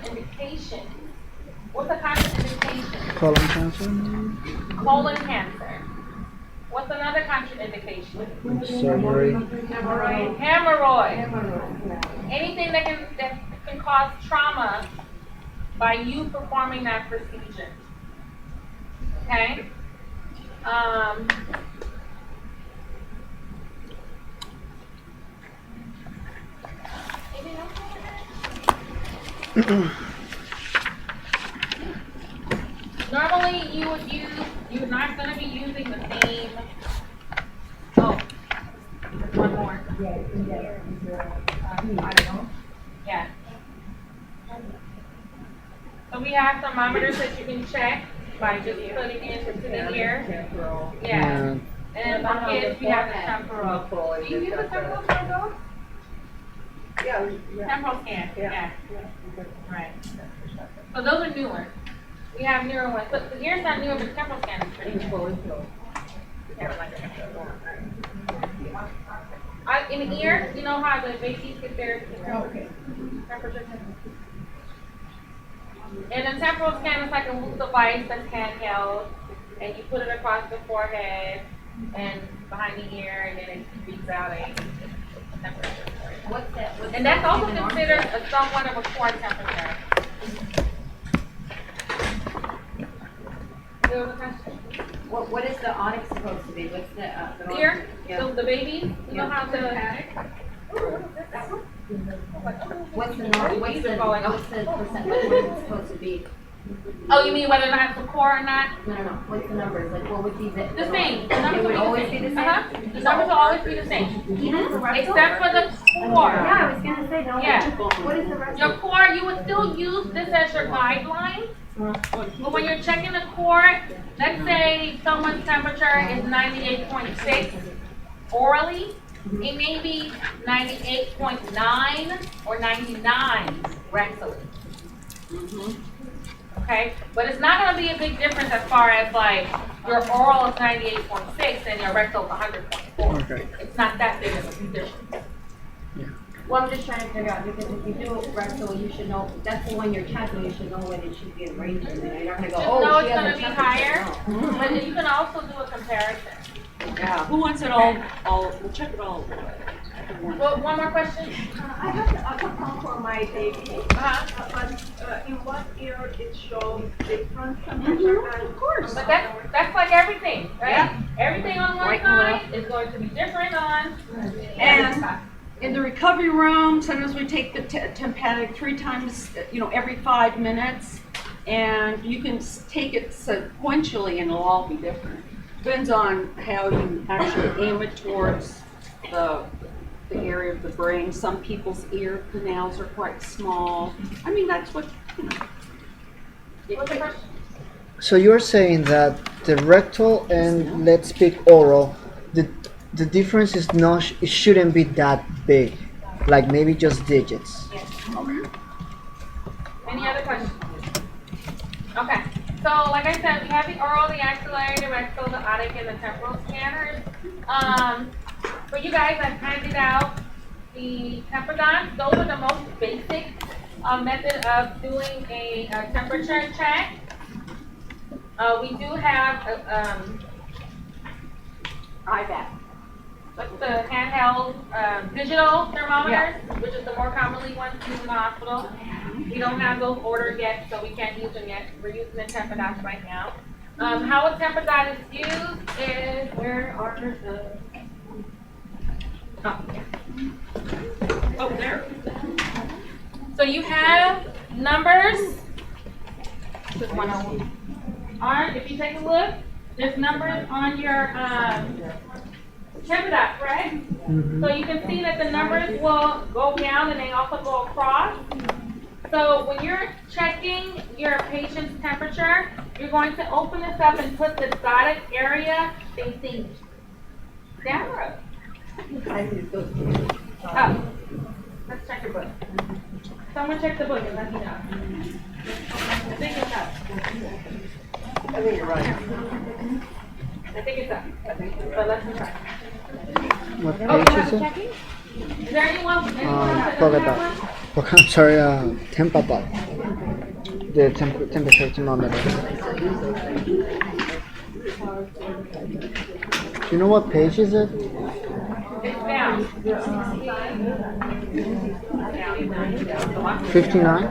contraindication. What's a contraindication? Colon cancer? Colon cancer. What's another contraindication? Surgery? Hemorrhoid. Anything that can cause trauma by you performing that procedure. Okay? Anything else? Normally you're not going to be using the same. Oh, there's one more. Yeah. So we have thermometers that you can check by just putting it into the ear. Yeah. And for kids, we have the temporal. Do you use the temporal for those? Yeah. Temporal scan. Yeah. Right. So those are newer. We have newer ones, but the ear's not newer, but the temporal scan is pretty new. In the ear, you know how the babies get their temperature? And the temporal scan is like a little device that's handheld, and you put it across the forehead and behind the ear, and then it reads out a temperature. What's that? And that's also considered somewhat of a core temperature. There was a question. What is the onyx supposed to be? What's the Ear? Yeah. So the baby, you know how to. What's the percent? What is it supposed to be? Oh, you mean whether or not it's a core or not? No. What's the numbers? Like, what would be the same. The numbers It would will always be the same. The numbers will always be the same. Except for the core. Yeah, I was gonna say don't. Yeah. What is the rest? Your core, you would still use this as your guideline. But when you're checking the core, let's say someone's temperature is 98.6 orally, it may be 98.9 or 99 rectally. Okay? But it's not going to be a big difference as far as like your oral is 98.6 and your rectal is 100.4. Okay. It's not that big of a difference. Well, I'm just trying to figure out because if you do rectal, you should know. That's the one you're checking. You should know when it should be in range. And then you're not gonna go. Just Oh, know she it's has going a to be temperature. higher, No. but then you can also do a comparison. Yeah. Who wants it all, we'll check it all. Well, one more question? I have a couple for my baby. Uh-huh. In one ear it shows different temperature. Of course. But that's like everything, right? Yeah. Everything on one Right and side is going to be different on the And- other side. In the recovery room, sometimes we take the Tempanic 3 times, every 5 minutes. And you can take it sequentially and it'll all be different. Depends on how you actually aim it towards the area of the brain. Some people's ear canals are quite small. I mean, that's what, What's the question? So you're saying that the rectal and let's speak oral, the difference is not, it shouldn't be that big, like maybe just digits. Yes. Any other questions? Okay. So, like I said, we have the oral, the axillary, the rectal, the onyx, and the temporal scanners. For you guys, I've handed out the Temperdots. Those are the most basic method of doing a temperature check. We do have IVAC. what's the handheld digital thermometers, which is the more commonly ones used in the hospital. We don't have those ordered yet, so we can't use them yet. We're using the Temperdots right now. How a Temperdot is used is, where are the... oh, there. So you have numbers. If you take a look, there's numbers on your Temperdot, correct? Mhm. So you can see that the numbers will go down and they also go across. So when you're checking your patient's temperature, you're going to open this up and put the dotted area facing downward. Oh, let's check your book. Someone check the book and let me know. I think it's up. I think you're right. I think it's up. But let's try. What Oh, you page have is it it? checking? Is there anyone else that Bogota. doesn't have one? I'm sorry, temperature. The temperature thermometer. Do you know what page is it? It's down. 59?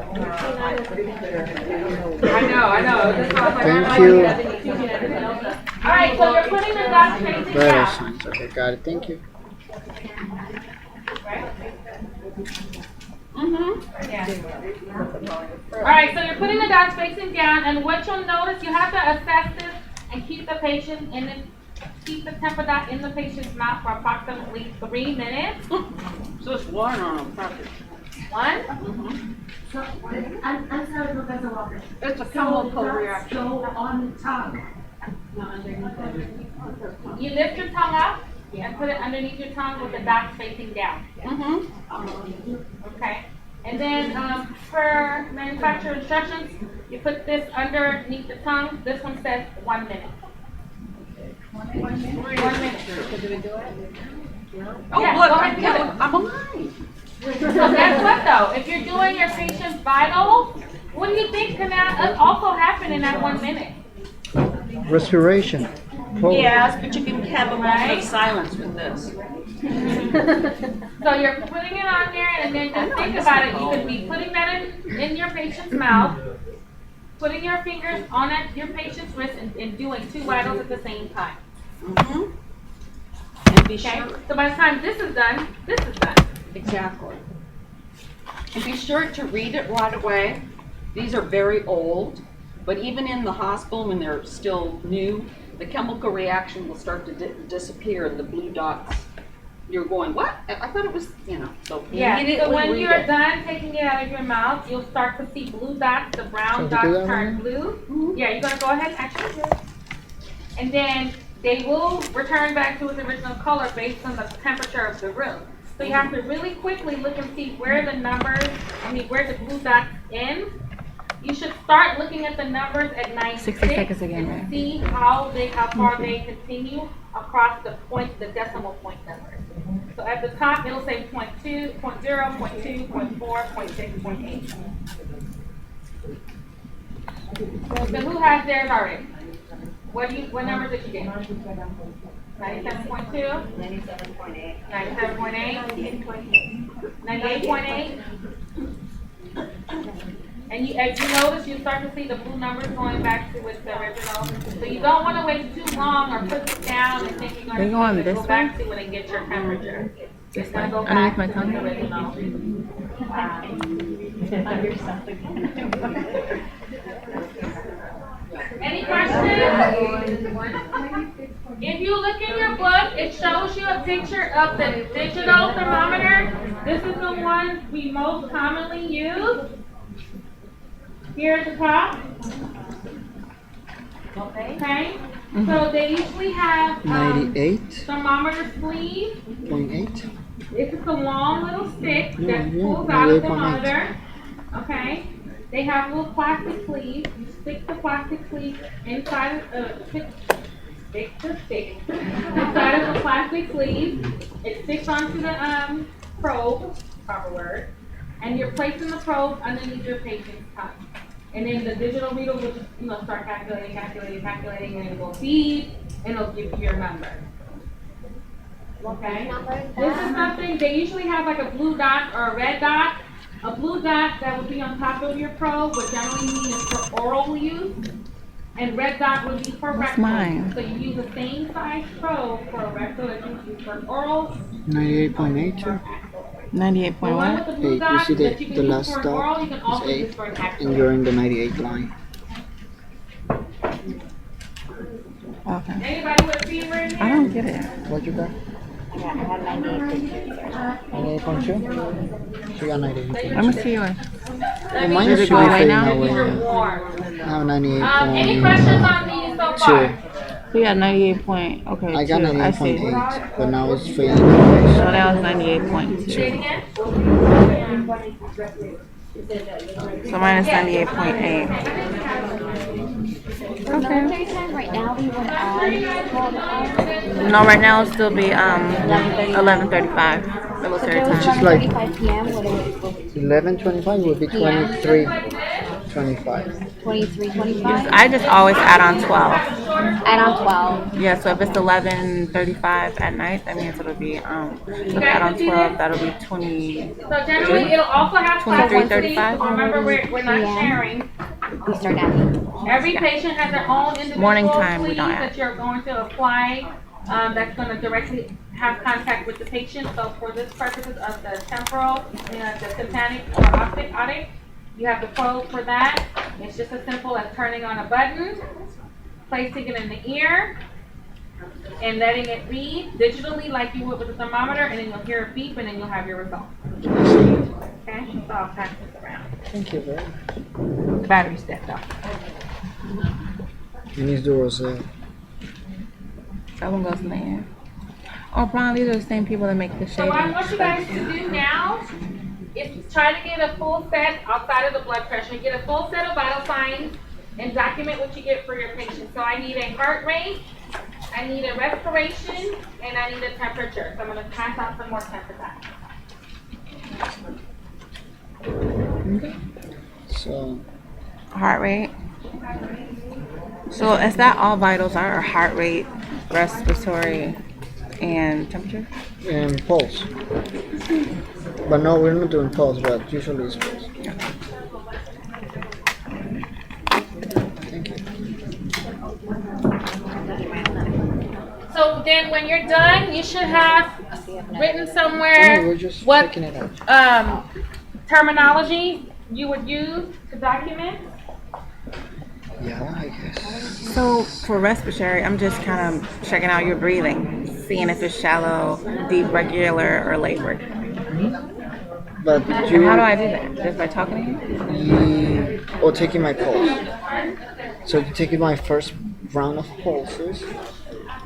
I know. This is why I was like, Thank I you. don't like that. All right, so you're putting the dots facing Vital down. signs. Okay, got it. Thank you. All right, so you're putting the dots facing down, and what you'll notice, you have to assess this and keep the patient in the, keep the temper dot in the patient's mouth for approximately 3 minutes. So it's one on a property. One. So, I'm sorry, Professor Walker. It's a So chemical dots reaction. go on the tongue. You lift your tongue up and put it underneath your tongue with the dots facing down. Okay. And then per manufacturer instructions, you put this underneath the tongue. This one says 1 minute. 1 minute. Oh, Yeah, look, go ahead, do it. I'm alive. So guess what though? If you're doing your patient's vitals, what do you think can also happen in that 1 minute? Respiration. Pulse. Yes, but you can have a moment Right. of silence with this. So you're putting it on there, and then just think about it. You could be putting that in your patient's mouth, putting your fingers on your patient's wrist, and doing 2 vitals at the same time. And be Okay? sure, So by the time this is done, this is done. exactly. And be sure to read it right away. These are very old, but even in the hospital when they're still new, the chemical reaction will start to disappear and the blue dots. You're going, what? I thought it was, so Yeah. So immediately when read you're it. done taking it out of your mouth, you'll start to see blue dots. The brown So to do dots that turn one? blue. Yeah, you're gonna go ahead and actually do it. And then they will return back to its original color based on the temperature of the room. So you have to really quickly look and see where the where the blue dots end. You should start looking at the numbers at 96 60 seconds again, and right? see how far they continue across the decimal point numbers. So at the top, it'll say 0.2, 0.0, 0.2, 0.4, 0.6, 0.8. So who has theirs already? What numbers did you get? 97.2? 97.8. 97.8? 98.8? And as you notice, you start to see the blue numbers going back to its original. So you don't want to wait too long or put it down and think you're They going go on to this go back to it and get your temperature. It's going to go Underneath back my to tongue? the original. Any questions? If you look in your book, it shows you a picture of the digital thermometer. This is the one we most commonly use. Here at the top. Okay. So they usually have 98.8. thermometer sleeve. It's just a long little stick No, that yeah, pulls out of the 98.8. monitor. Okay. They have little plastic sleeves. You stick the plastic sleeve inside of stick inside of the plastic sleeve. It sticks onto the probe, proper word, and you're placing the probe underneath your patient's tongue. And then the digital reader will just start calculating, and it will feed, and it'll give you your number. Okay? This is something, they usually have like a blue dot or a red dot. A blue dot that would be on top of your probe would generally mean it's for oral use. And red dot would be for rectal. mine? So you use the same size probe for a rectal as you use for oral. 98.8. or Hey, actal. The one with the blue you dot see that you can the use last for an oral, you can dot also is use 8, for an actal. and you're in the 98 line. Okay. Anybody with a fever in I here? don't get it. What you got? I have 98.2. 98.2? She got 98. Let me see yours. Well, mine Does it should go be away fading now? away. These are warm. I have 98. Any questions on these so far? So you got 98 point, okay, I got 2. I see. 98.8, but now it's fading. So that was Say 98.2. it again? So mine is 98.8. Military time right now, we went on 12 hours. No, right now it'll still be 11:35. military Which time. is like 25 p.m. What are we? 11:25 would be 23:25. 23:25. I just always add on 12. Add on 12. Yeah, so if it's 11:35 at night, that means it'll be if I add on 12, that'll be 20. So generally, it'll also have 23:35. Remember, we're not Yeah. sharing. We start adding. Every patient has their own individual Morning time, we sleeve don't add. that you're going to apply. That's going to directly have contact with the patient. So for this purposes of the temporal, the tympanic or optic audit, you have the probe for that. It's just as simple as turning on a button, placing it in the ear, and letting it read digitally like you would with a thermometer, and then you'll hear a beep, and then you'll have your result. Okay, so I'll pass this around. Thank you very much. The battery's dead though. You need to do Rosette. That one goes in the air. Oh, Brian, these are the same people that make the So what I shading. want you guys to do now is try to get a full set outside of the blood pressure. Get a full set of vital signs and document what you get for your patient. So I need a heart rate, I need a respiration, and I need a temperature. So I'm going to pass out some more temperature. So Heart rate. So is that all vitals are? Or heart rate, respiratory, and temperature? and pulse. But no, we're not doing pulse, but usually it's pulse. Thank you. So then when you're done, you should have written No, somewhere we're just what checking it out. terminology you would use to document. Yeah, I guess. So for respiratory, I'm just kind of checking out your breathing, seeing if it's shallow, deep, regular, or labored. But And you, how do I do that? Just by talking to you? or taking my pulse. So you taking my first round of pulses.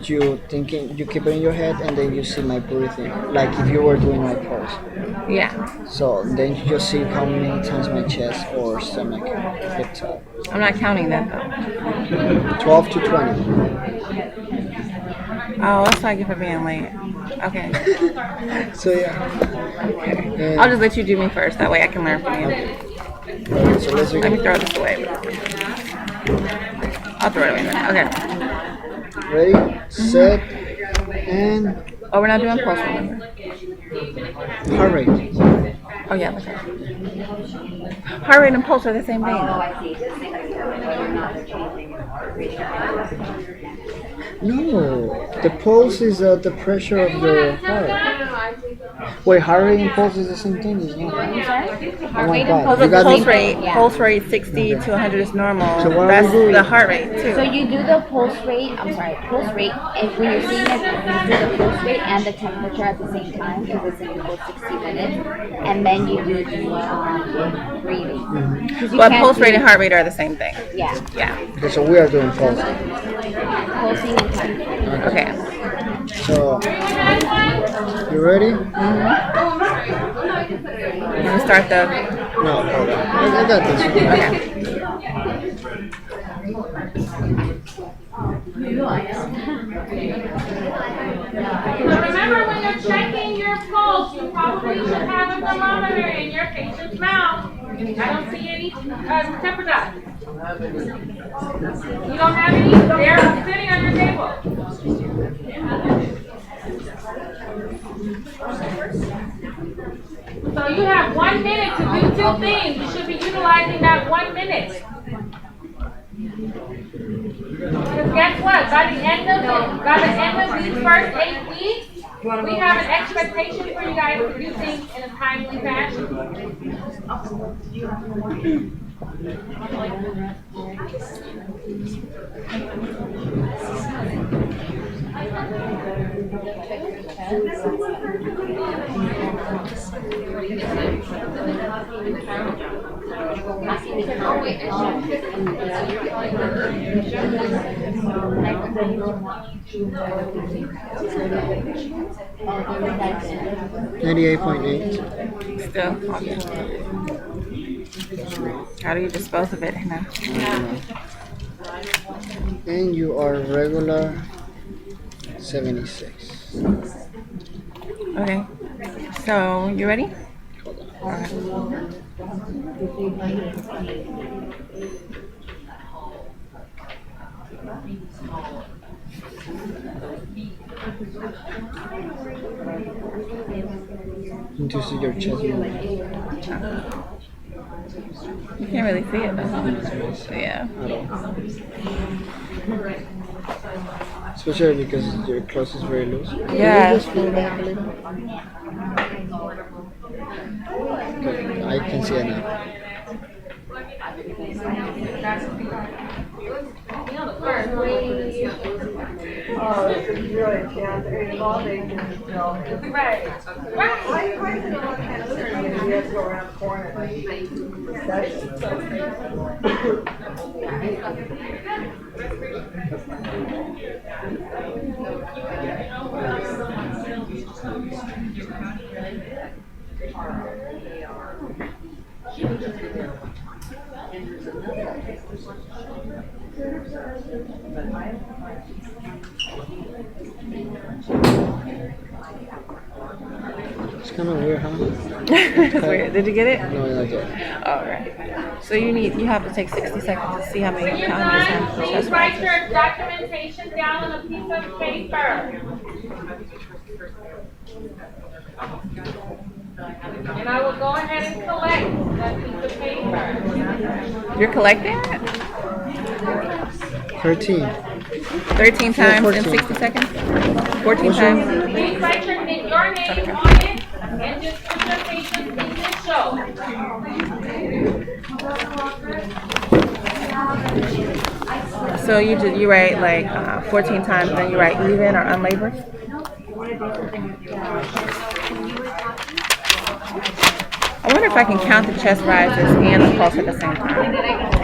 You thinking, you keep it in your head, and then you see my breathing, like if you were doing my pulse. Yeah. So then you just see how many times my chest or stomach hits up. I'm not counting that though. 12 to 20. Oh, that's what I get for being late. Okay. So yeah. And, I'll just let you do me first. That way I can learn from you. okay, so let's Let me begin. throw this away. I'll throw it away in a minute. Okay. Ready, set, and Oh, we're not doing pulse remember? heart rate. Oh yeah, that's right. Heart rate and pulse are the same thing. No, the pulse is the pressure of your heart. Wait, heart rate and pulse is the same thing, is not? Oh my God, you got Pulse me. rate, Yeah. pulse rate 60 to 100 is normal. So what are That's we doing? the heart rate too. So you do the pulse rate, pulse rate, and when you're seeing it, you do the pulse rate and the temperature at the same time, because it's in the full 60 minutes, and then you do the breathing. 'Cause you But can't pulse rate do- and heart rate are the same thing. Yeah, Yeah. Okay, so we are doing pulse. pulsing and temperature. Okay. So, you ready? I'm gonna start the. No, hold on. I got this. Okay. So remember, when you're checking your pulse, you probably should have a thermometer in your patient's mouth. I don't see any temperature. You don't have any? They're sitting on your table. So you have 1 minute to do two things. You should be utilizing that 1 minute. Because guess what? By the end of these first 8 weeks, we have an expectation for you guys to do things in a timely fashion. Ninety-eight point eight. Still. Okay. How do you dispose of it, Hannah? And you are regular 76. Okay. So, you ready? Need to see your chest moving. You can't really see it though. So, yeah. Especially because your clothes is very loose. Can you Yeah. just pull back a little? Okay, I can see it now. Oh, this is really, yeah, there's all they can still. Right. Right. Why is it all kind of certain you have to go around the corner like It's kind of weird, huh? It's weird. Did you get it? No, not yet. All right. So you have to take 60 seconds to see how many You calories guys, have the please chest write rises. your documentation down on a piece of paper. And I will go ahead and collect that piece of paper. You're collecting it? 13. 13 times in 14. 60 seconds? 14 times? Please write your name on it and just put your patient's initial. So you write like 14 times, then you write even or unlabored? I wonder if I can count the chest rises and the pulse at the same time. I'm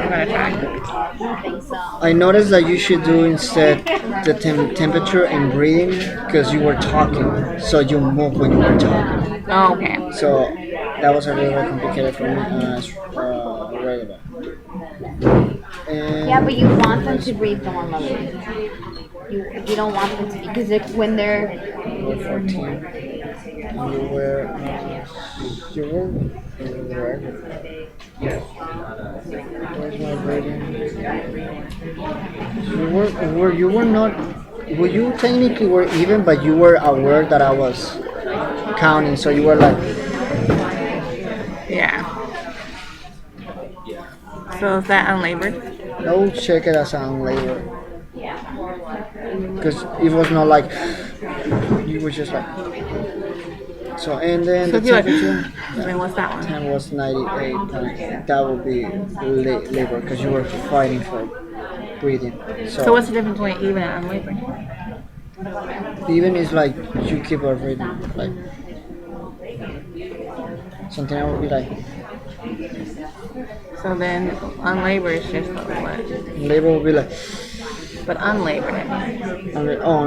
gonna try. I think so. I noticed that you should do instead the temperature and breathing because you were talking, so you move when you were talking. Oh, okay. So that was a little bit complicated for me. Regular. And Yeah, but you want them to breathe normally. You don't want them to because when they're you were 14. You were regular. Where's my breathing? You were not. Well, you technically were even, but you were aware that I was counting, so you were like. Yeah. So is that unlabored? No, check it as an labor. Because it was not like you were just like. So and then So the if you like, temperature I mean, what's that one? time was 98. That would be labor because you were fighting for breathing. So what's the difference between even and unlabored? Even is like you keep on breathing like something I would be like So then unlabored is just what? labor would be like But unlabored.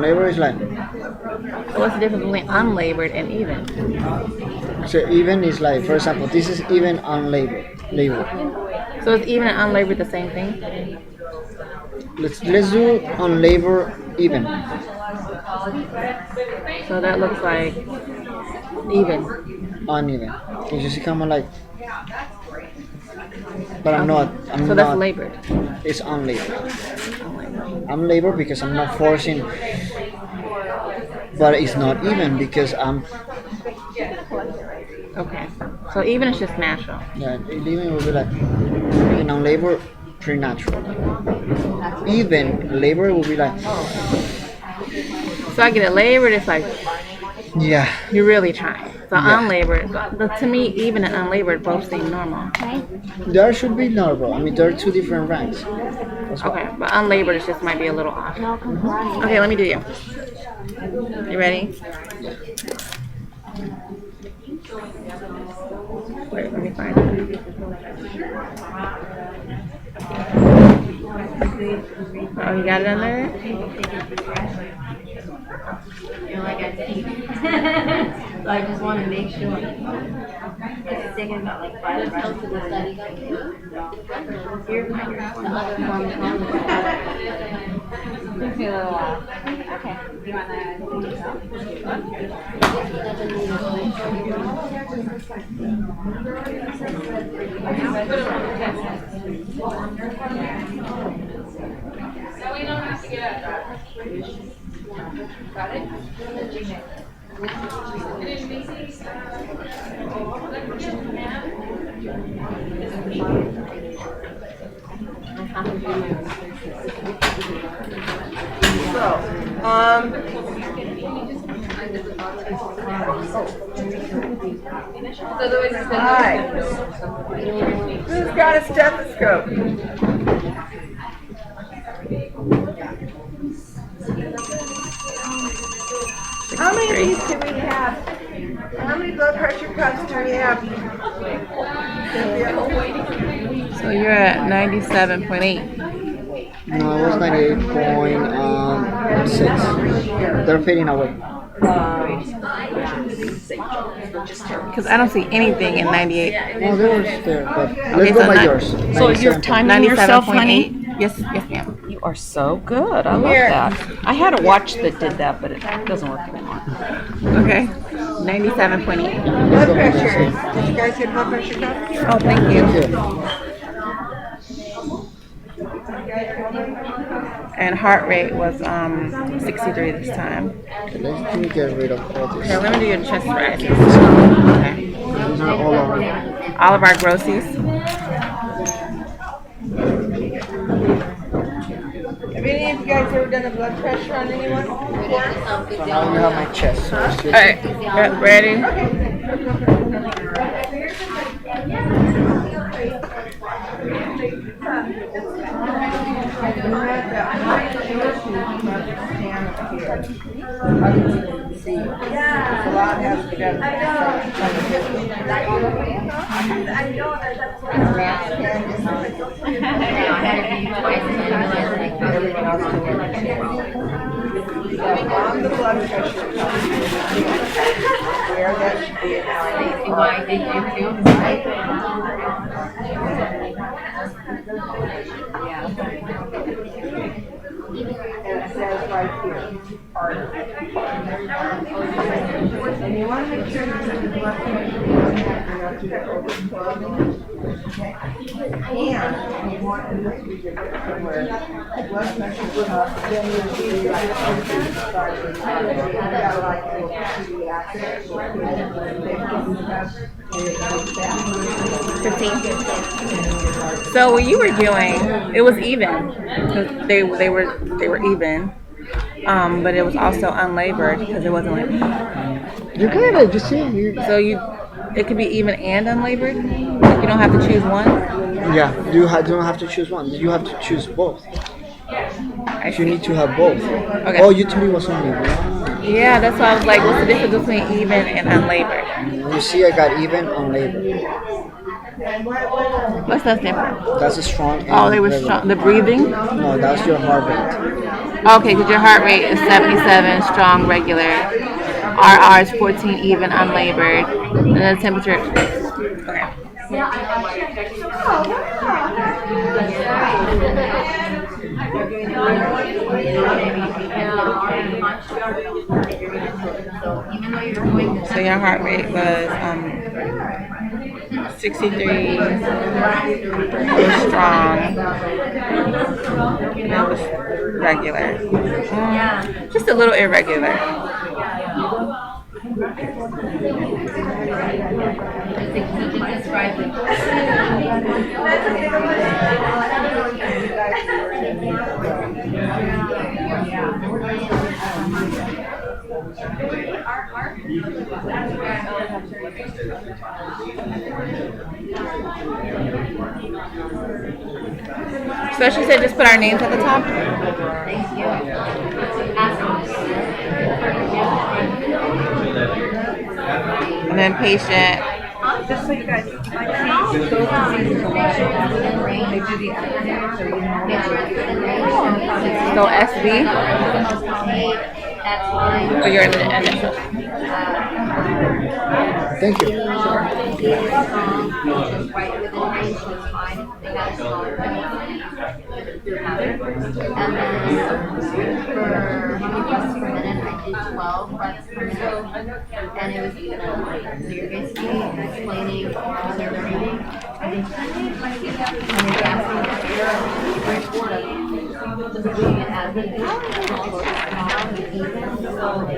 labor is like So what's the difference between unlabored and even? so even is like for example this is even unlabored labor. So is even and unlabored the same thing? Let's do on labor even. So that looks like even. Uneven. Because you see kind of like but I'm not So that's labored. it's unlabored. Unlabored. I'm labor because I'm not forcing but it's not even because I'm Okay. So even is just natural. yeah even will be like on labor pretty natural. Even labor will be like So I get it. Labored is like yeah you're really trying. So Yeah. unlabored, to me, even and unlabored both seem normal. there should be normal. I mean there are two different ranks. That's why. Okay, but unlabored is just might be a little off. Okay, let me do you. You ready? Wait, let me find it. Oh, you got it on there? So I just want to make sure. It's taking about like 5 rounds to the study. Here, the other pharmacology. Takes me a little while. Okay. You want So we don't have to get up. Got it? And in Macy's, Hi. Who's got a stethoscope? How many of these do we have? How many blood pressure cuffs do we have? So you're at 97.8. No, it was 98.6. They're fading away. Because I don't see anything in 98. No, they were there, but let's Okay, go so by not- yours. So you're 97.8. timing yourself, honey? 97.8. Yes, yes, ma'am. You are so good. I love Here. that. I had a watch that did that, but it doesn't work anymore. Okay. 97.8. Blood pressure. Did you guys get blood pressure cuffs? Oh, thank you. Thank you. And heart rate was 63 this time. Okay, let me get rid of all this. Okay, let me do your chest rises. Okay. These are all of them. All of our grossies. Have any of you guys ever done a blood pressure on anyone? So now you have my chest. So it's just- All right, ready? On the blood pressure. Where that should be at 90. And it says right here, artery. And you want to make sure that the blood pressure over 12 minutes. And you want to look where blood pressure cuff, then you see like like 15. So what you were doing, it was even. 'Cause They were even. But it was also unlabored because it wasn't like. You kind of, you see, So it could be even and unlabored. You don't have to choose one. yeah, you don't have to choose one. You have to choose both. You need to have both. Okay. Oh, you told me it was only one. Yeah, that's why I was like, what's the difference between even and unlabored? You see, I got even on labor. What's that difference? That's a strong. Oh, they were regular. strong. The breathing. No, that's your heart rate. Okay, because your heart rate is 77, strong, regular. RR is 14, even, unlabored. And then the temperature. Okay. So your heart rate was 63, it was strong, and it was regular. Just a little irregular. So she said just put our names at the top. Thank you. And then patient. Just so you guys, So SB That's fine. for your initial. Thank you. Just right within range was fine. They got a smaller one. Do another. And then for how many breaths per minute, I did 12 breaths per minute. And it was even at light. So you're basically explaining how they're breathing. And you're gasping the air right for it. So we're doing it as it is. Now you even slowly.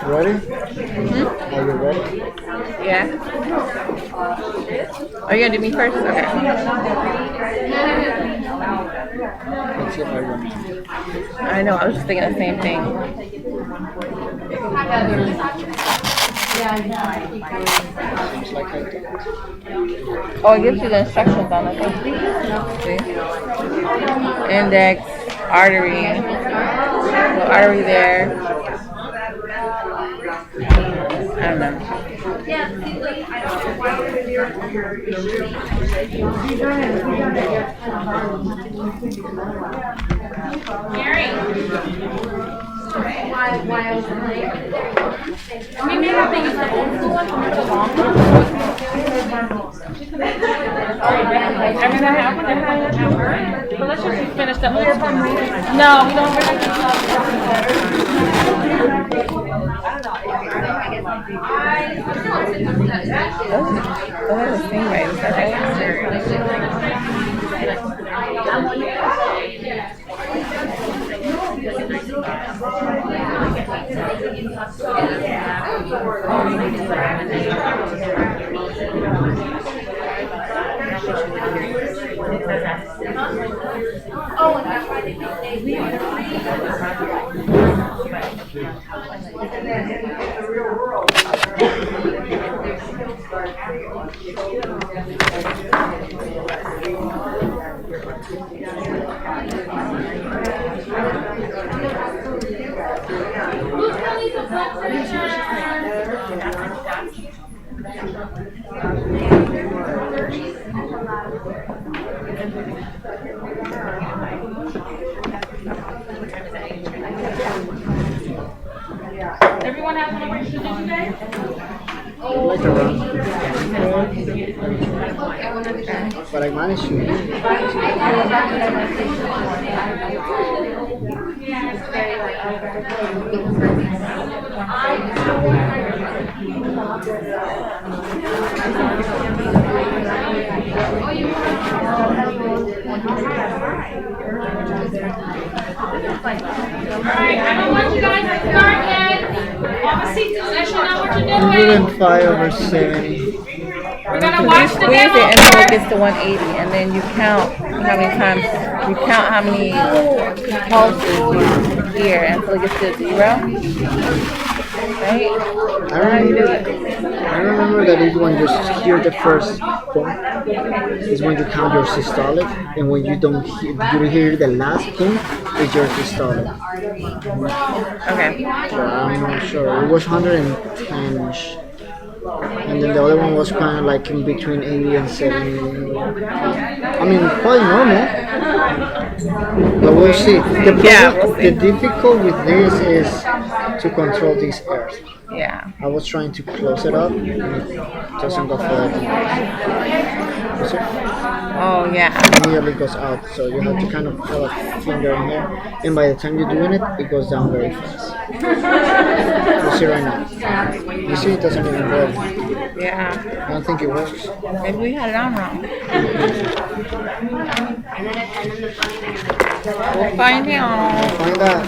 Ready? Hmm? Are you ready? Yeah. Are you gonna do me first? Okay. Let's see if I remember. I know. I was just thinking the same thing. Seems like I did. Oh, it gives you the instructions on it. See? Index, artery. So artery there. I don't know. Gary. Why I was late? We may have to use the old school one for the long one. Everything happened and had it at work. But let's just finish the old school. No, we don't really Oh, that was the same right. Like a run. But I managed to. Alright, I don't want you guys to start yet. Unless you know what you're doing. 105/70. We're gonna watch the Squeeze it demo until it first. gets to 180, and then you count how many times, you count how many pulses you hear until it gets to 0. Right? I remember that is when you hear the first boom, is when you count your systolic, and when you don't hear the last boom, is your systolic. Okay. So I'm not sure. It was 110-ish. And then the other one was kind of like in between 80 and 70. I mean, quite normal. But we'll see. The difficult with this is to control these airs. Yeah. I was trying to close it up, and it doesn't go further. You see? Oh, yeah. It immediately goes out, so you have to kind of have a finger in here, and by the time you're doing it, it goes down very fast. You see right now. You see it doesn't even work. Yeah. I don't think it works. Maybe we had it on wrong. We'll find out. Find that.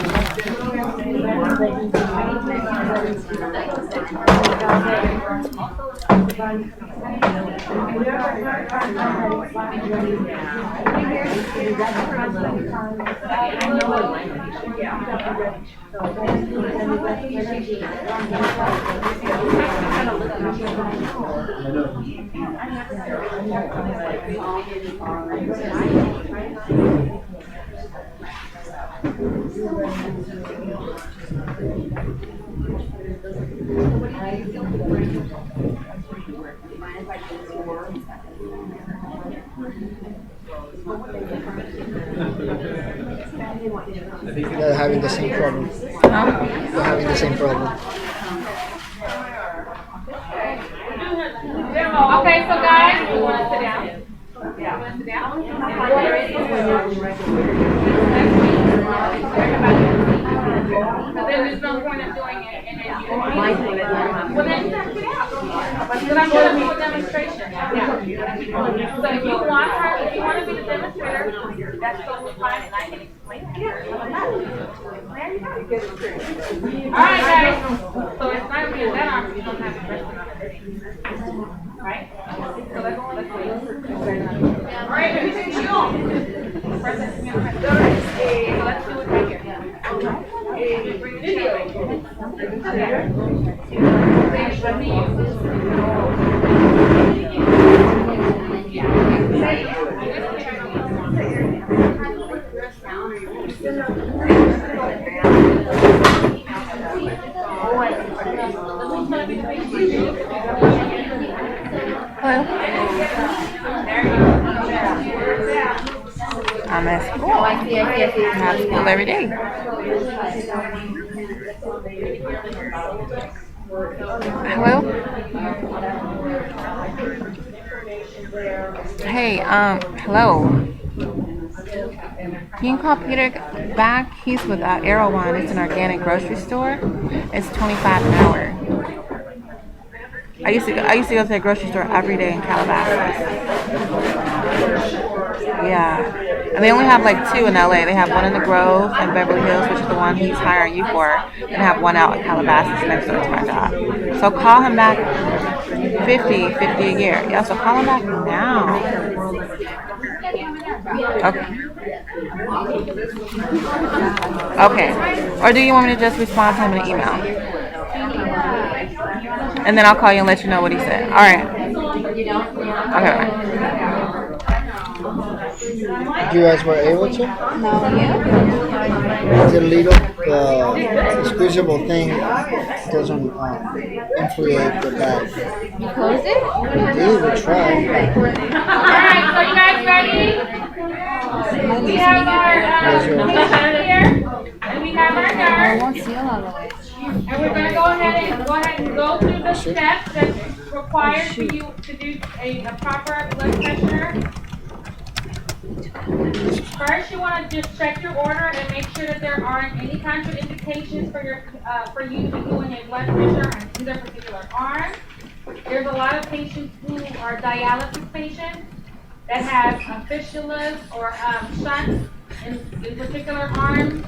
They're having the same problem. They're having the same problem. Okay, so guys, you want to sit down? You want to sit down? But then there's no point in doing it and then you. Well, then you have to get out. Because I'm going to do a demonstration. Yeah. So if you want to be the demonstrator, that's totally fine, and I can explain it. Alright, guys. So it's not going to be a dead arm if you don't have the rest of the right? So let's see. Alright, everything's on. Let's do it right here. I'm at school. I have school every day. Hello? Hey, hello. You can call Peter back. He's with Erewhon. It's an organic grocery store. It's $25 an hour. I used to go to the grocery store every day in Calabasas. Yeah. And they only have like 2 in LA. They have one in the Grove in Beverly Hills, which is the one he's hiring you for, and they have one out in Calabasas next door to my job. So call him back. $50 a year. Yeah, so call him back now. Okay. Or do you want me to just respond to him in an email? And then I'll call you and let you know what he said. All right. Okay, bye. You guys were able to? No, you? The little squeezable thing doesn't inflate the bag. You closed it? We did, we tried. Alright, so you guys ready? We have our patient here, and we have our I nurse. won't seal all the way. And we're gonna go ahead and go through the steps that's required for you to do a proper blood pressure. First, you wanna just check your order and make sure that there aren't any contraindications for you to be doing a blood pressure on either particular arm. There's a lot of patients who are dialysis patients that have fistulas or shunts in particular arms.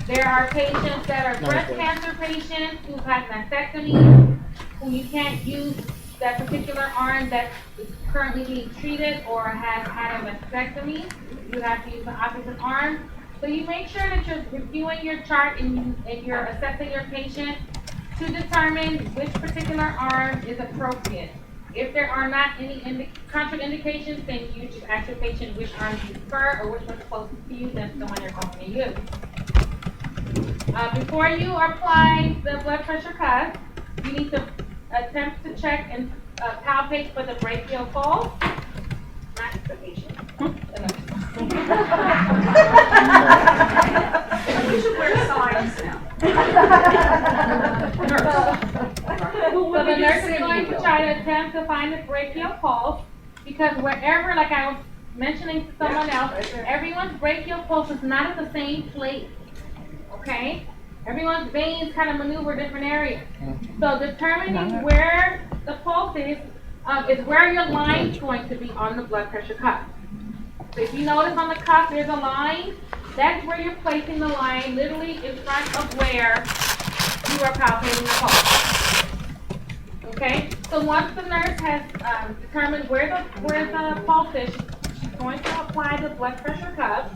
There are patients that are breast cancer patients who've had mastectomies, who you can't use that particular arm that is currently being treated or has had a mastectomy. You have to use the opposite arm. So you make sure that you're reviewing your chart and you're assessing your patient to determine which particular arm is appropriate. If there are not any contraindications, then you just ask your patient which arm you prefer or which one's closest to you, that's the one you're going to use. Before you apply the blood pressure cuff, you need to attempt to check and palpate for the brachial pulse, not the patient. You should wear signs now. So the nurse is going to try to attempt to find the brachial pulse, because wherever, like I was mentioning to someone else, everyone's brachial pulse is not at the same place, okay? Everyone's veins kind of maneuver different areas. So determining where the pulse is where your line's going to be on the blood pressure cuff. So if you notice on the cuff, there's a line. That's where you're placing the line, literally in front of where you are palpating the pulse. Okay? So once the nurse has determined where the pulse is, she's going to apply the blood pressure cuff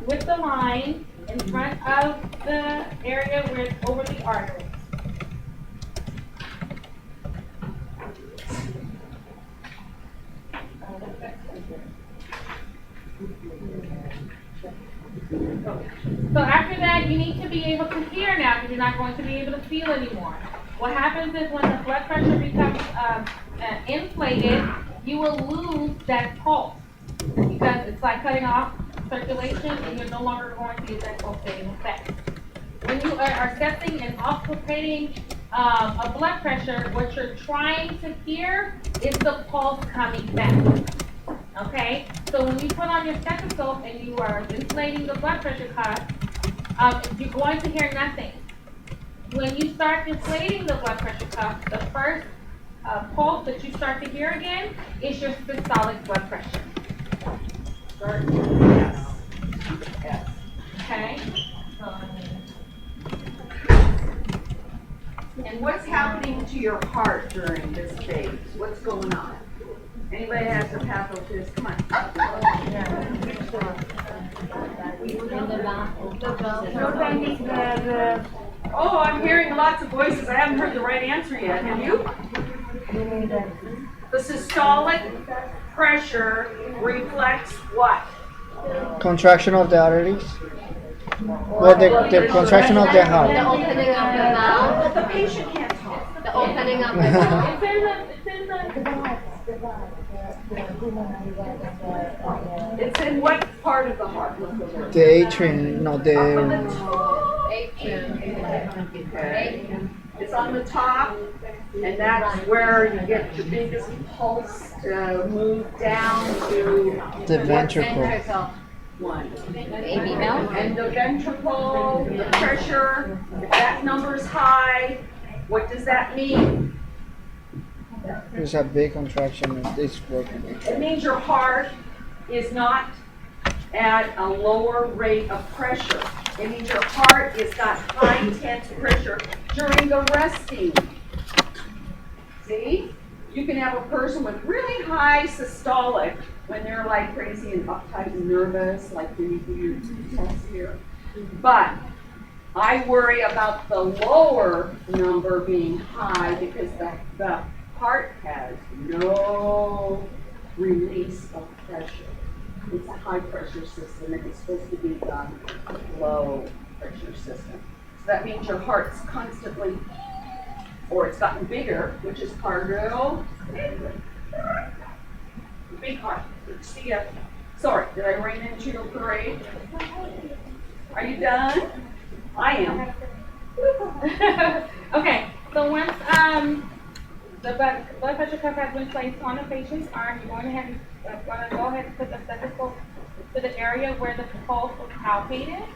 with the line in front of the area where it's over the artery. So after that, you need to be able to hear now, because you're not going to be able to feel anymore. What happens is when the blood pressure becomes inflated, you will lose that pulse, because it's like cutting off circulation and you're no longer going to get that pulsating effect. When you are assessing and auscultating a blood pressure, what you're trying to hear is the pulse coming back. Okay, so when you put on your stethoscope and you are inflating the blood pressure cuff, you're going to hear nothing. When you start inflating the blood pressure cuff, the first pulse that you start to hear again is your systolic blood pressure. Yes. Okay. And what's happening to your heart during this phase? What's going on? Anybody has a pathologist? Come on. Oh, I'm hearing lots of voices. I haven't heard the right answer yet. Have you? The systolic pressure reflects what? Contraction of the arteries. Well, the contraction of the heart. The opening of the mouth. The patient can't talk. The opening of the mouth. It's in what part of the heart? The atrium, no, the Okay. It's on the top, and that's where you get your biggest pulse to move down to the ventricle. one. AB mouth. And the ventricle, the pressure, if that number's high, what does that mean? There's a big contraction and it's working. It means your heart is not at a lower rate of pressure. It means your heart is got high tense pressure during the resting. See? You can have a person with really high systolic when they're like crazy and uptight and nervous, like when you do your tests here. But I worry about the lower number being high because the heart has no release of pressure. It's a high pressure system and it's supposed to be the low pressure system. So that means your heart's constantly, or it's gotten bigger, which is cardio. Big heart. See ya. Sorry, did I rain into your parade? Are you done? I am. Okay, so once the blood pressure cuff has been placed on the patient's arm, you're going to go ahead and put the stethoscope to the area where the pulse was palpated.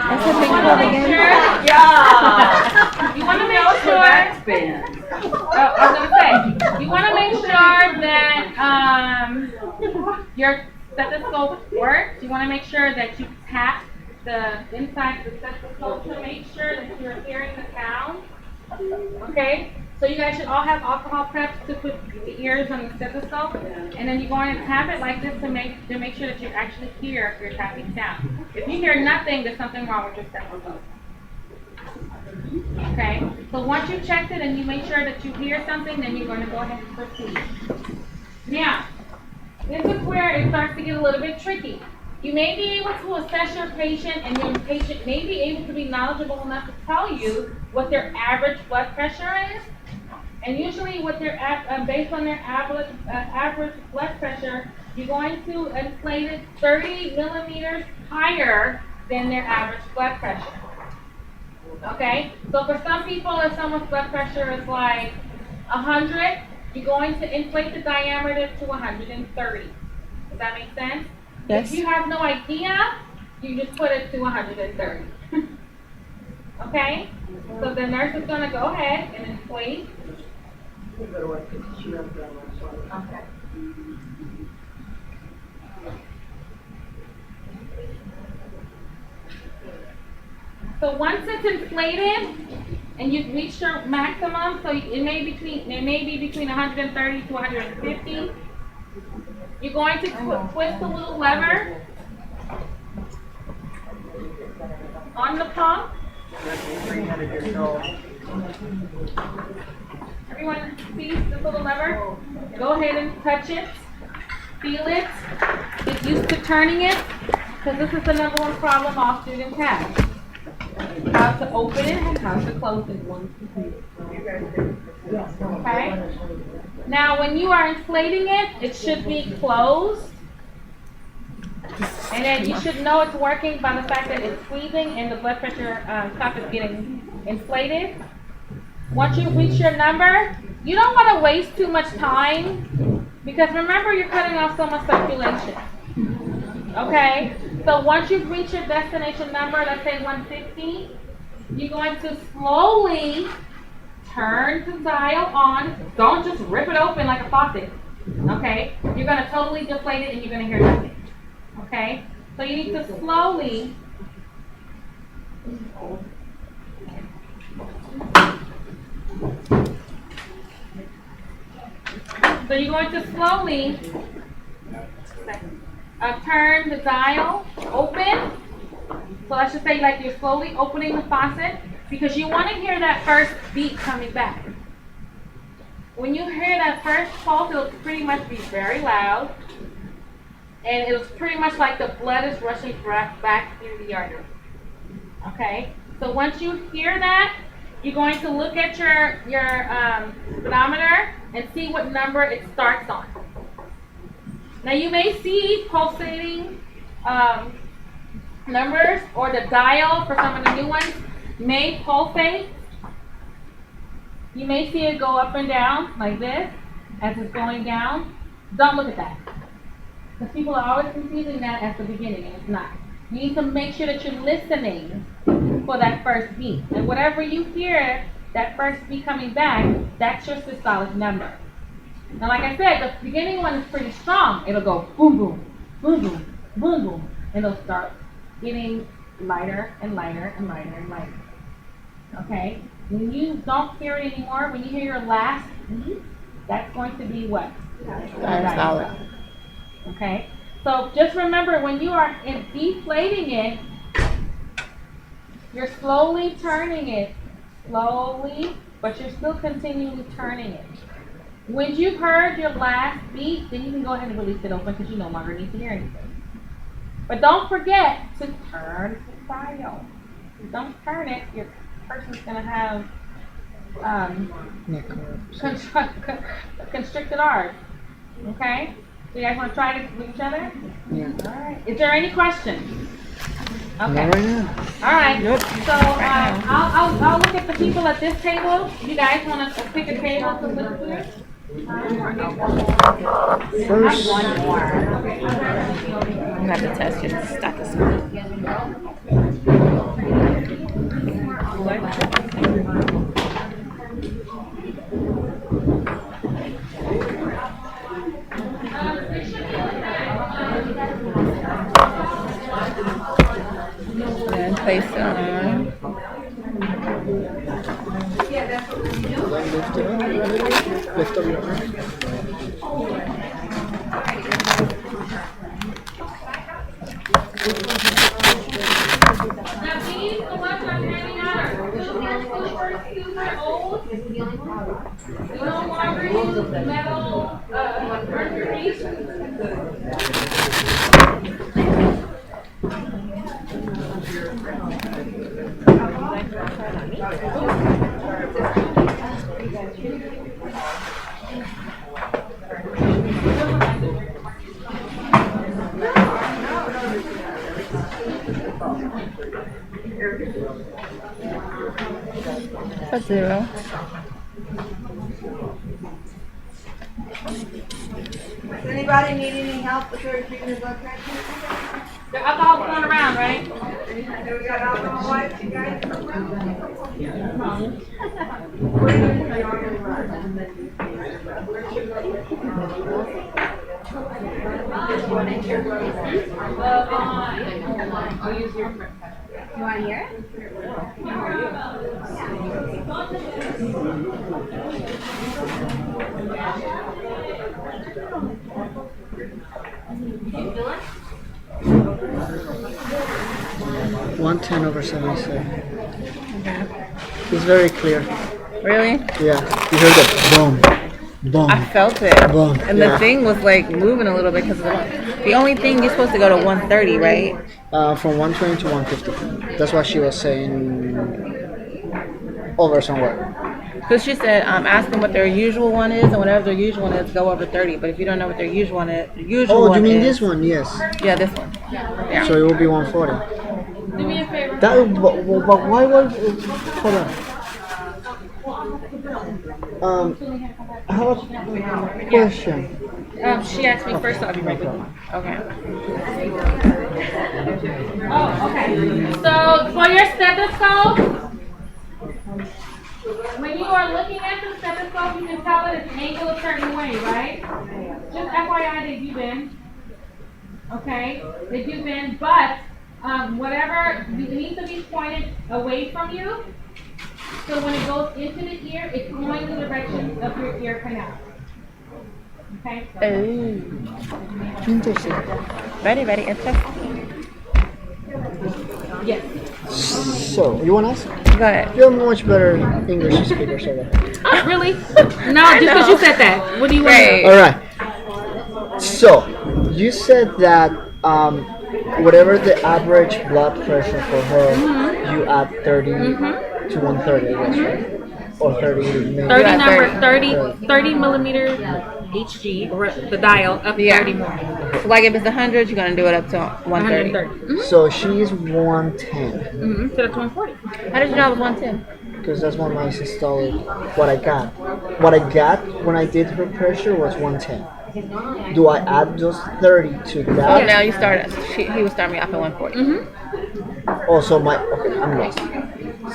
That's a big one again. Yeah. You want to make Where sure. that's been. I was gonna say, you want to make sure that your stethoscope works. You want to make sure that you tap the inside of the stethoscope to make sure that you're hearing the sound. Okay, so you guys should all have alcohol preps to put the ears on the stethoscope, and then you're going to tap it like this to make sure that you actually hear your tapping sound. If you hear nothing, there's something wrong with your stethoscope. Okay, so once you've checked it and you make sure that you hear something, then you're going to go ahead and proceed. Now, this is where it starts to get a little bit tricky. You may be able to assess your patient, and your patient may be able to be knowledgeable enough to tell you what their average blood pressure is. And usually what their based on their average blood pressure, you're going to inflate it 30 millimeters higher than their average blood pressure. Okay, so for some people, if someone's blood pressure is like 100, you're going to inflate the diameter to 130. Does that make sense? Yes. If you have no idea, you just put it to 130. Okay? So the nurse is going to go ahead and inflate. Okay. So once it's inflated and you've reached your maximum, so it may be between 130 to 150. You're going to twist the little lever on the pump. Everyone sees this little lever? Go ahead and touch it, feel it, get used to turning it, because this is the number one problem all students have. How to open it and how to close it. Okay? Now, when you are inflating it, it should be closed. And then you should know it's working by the fact that it's squeezing and the blood pressure cuff is getting inflated. Once you reach your number, you don't want to waste too much time because remember you're cutting off so much circulation. Okay? So once you've reached your destination number, let's say 150, you're going to slowly turn the dial on. Don't just rip it open like a faucet. Okay? You're going to totally deflate it and you're going to hear nothing. Okay? So you need to slowly turn the dial open. So I should say like you're slowly opening the faucet because you want to hear that first beat coming back. When you hear that first pulse, it'll pretty much be very loud. And it's pretty much like the blood is rushing back through the artery. Okay? So once you hear that, you're going to look at your speedometer and see what number it starts on. Now you may see pulsating numbers, or the dial for some of the new ones may pulsate. You may see it go up and down like this as it's going down. Don't look at that. Because people are always confusing that at the beginning, and it's not. You need to make sure that you're listening for that first beat. And whatever you hear, that first beat coming back, that's your systolic number. Now, like I said, the beginning one is pretty strong. It'll go boom, boom, boom, boom, boom, boom. And it'll start getting lighter and lighter and lighter and lighter. Okay? When you don't hear it anymore, when you hear your last beat, that's going to be what? Diastolic. Okay? So just remember, when you are deflating it, you're slowly turning it. Slowly, but you're still continually turning it. When you've heard your last beat, then you can go ahead and release it open because you no longer need to hear anything. But don't forget to turn the dial. If you don't turn it, your person's going to have Neck. constricted R's. Okay? So you guys want to try it with each other? Yeah. Alright. Is there any questions? Okay. Not right now. Alright. So I'll look at the people at this table. You guys want to pick a table to look here? First, I'm gonna have to test your stethoscope. And place it on. lift it up. Lift up your arm. Now these, the ones I'm handing out are super old. You no longer use metal mercury. That's 0. Does anybody need any help with their treatment blood pressure? The alcohol's going around, right? Do we got alcohol wipes, you guys? I'll use your. You want to hear it? Yeah. 110/77. It's very clear. Really? Yeah. You heard the boom, boom, I felt it. boom. And Yeah. the thing was like moving a little bit because the only thing you're supposed to go to 130, right? From 120 to 150. That's what she was saying over somewhere. Because she said, ask them what their usual one is, and whatever their usual one is, go over 30. But if you don't know what their usual one is, Oh, you mean this one? Yes. Yeah, this one. Yeah. So it will be 140. Do me a favor. That, but why was? Hold on. I have a question. She asked me first, so I'll be right with you. Okay. Oh, okay. So for your stethoscope, when you are looking at the stethoscope, you can tell it it's an angle a certain way, right? Just FYI, they do bend. Okay, they do bend, but whatever, it needs to be pointed away from you. So when it goes into the ear, it's going the direction of your ear canal. Okay? Interesting. Very, very interesting. Yes. So, you want us? Go ahead. You're much better English speaker, so that. Really? No, just because you said that. What do you want? Right. All right. So, you said that whatever the average blood pressure for her, you add 30 to 130, I guess, right? Or 30 maybe. 30 number, 30. 30 millimeter HG, or the dial, up 30 more. So like if it's 100, you're going to do it up to 130. 130. So she's 110. So that's 140. How did you know it was 110? Because that's what my sister told me. What I got. What I got when I did her pressure was 110. Do I add those 30 to Oh, that? now you started. He was starting me off at 140. Also, okay, I'm lost.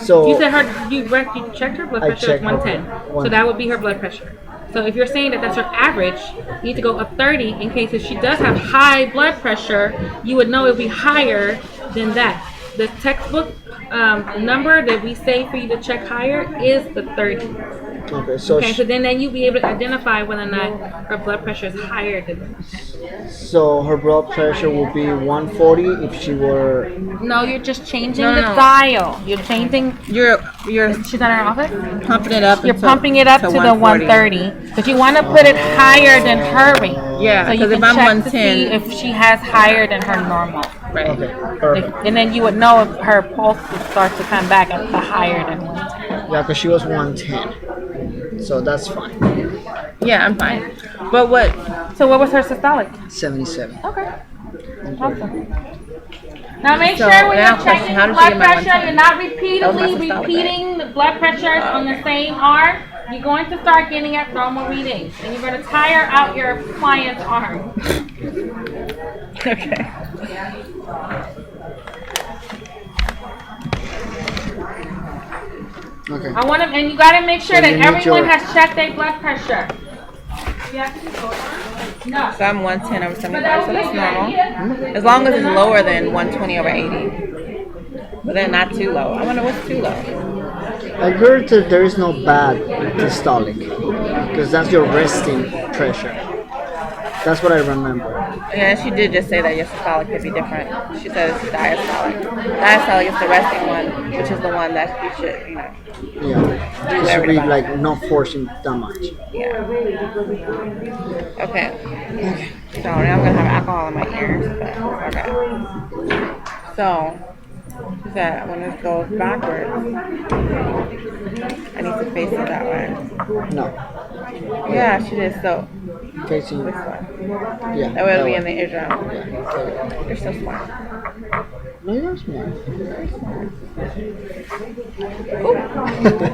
So, You said you checked her blood I pressure at checked her 110. blood- So that would be her blood pressure. So if you're saying that that's her average, you need to go up 30 in case if she does have high blood pressure, you would know it would be higher than that. The textbook number that we say for you to check higher is the 30. okay, so, Okay, so then you'll be able to identify whether or not her blood pressure is higher than that. so her blood pressure will be 140 if she were. No, you're just changing No, the no. dial. You're changing. You're She's at her office? pumping it up. You're until- pumping it up to the 130. But you want to put it higher than her rate. Yeah, So you because can if I'm check to see 110, if she has higher than her normal. right. Okay, perfect. And then you would know if her pulse would start to come back at the higher than 110. Yeah, because she was 110. So that's fine. Yeah, I'm fine. But what? So what was her systolic? 77. Okay. Awesome. Now make So, sure when now you're question, checking how the did you blood get my pressure, 110? you're not That was my repeatedly systolic, repeating the blood pressures on the same arm. You're going to start getting abnormal readings, and you're going to tire out your client's arm. Okay. Okay. I want to, and you got to make sure So that you need everyone your- has checked their blood pressure. No. So I'm 110 over 75, so that's normal. As long as it's lower than 120 over 80. But then not too low. I wonder what's too low. I heard that there is no bad systolic because that's your resting pressure. That's what I remember. Yeah, she did just say that your systolic could be different. She said it's diastolic. Diastolic is the resting one, which is the one that you should, you know. Yeah. It should be like not forcing that much. Yeah. Okay. So now I'm gonna have alcohol in my ears, but okay. So she said when this goes backwards, I need to face it that way. No. Yeah, she did. So Facing. this way. Yeah. That way it'll be way. in the eardrum. Yeah. You're so smart. No, you're smart.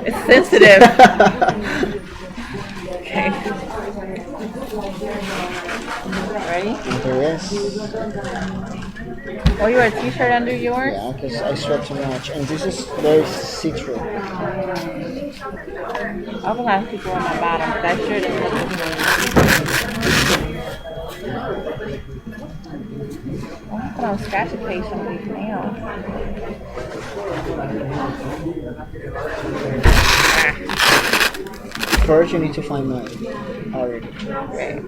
It's sensitive. Okay. Ready? Okay, yes. Oh, you wear a t-shirt under yours? Yeah, because I sweat too much. And this is very see-through. I have a lot of people on my bottom, but that shirt is looking good. I don't scratch a face on these nails. First, you need to find my already. Okay.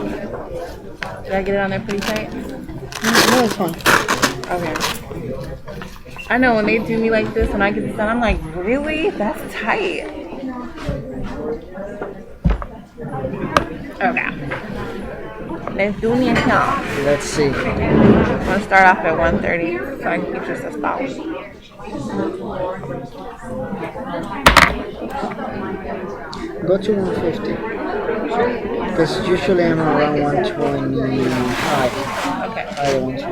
Did I get it on there pretty tight? No, it's fine. Okay. I know when they do me like this, when I get this done, I'm like, really? That's tight. Okay. Let's do me a count. Let's see. I'm gonna start off at 130 so I can keep your systolic. Go to 150. Because usually I'm around 125. Okay. I don't want to.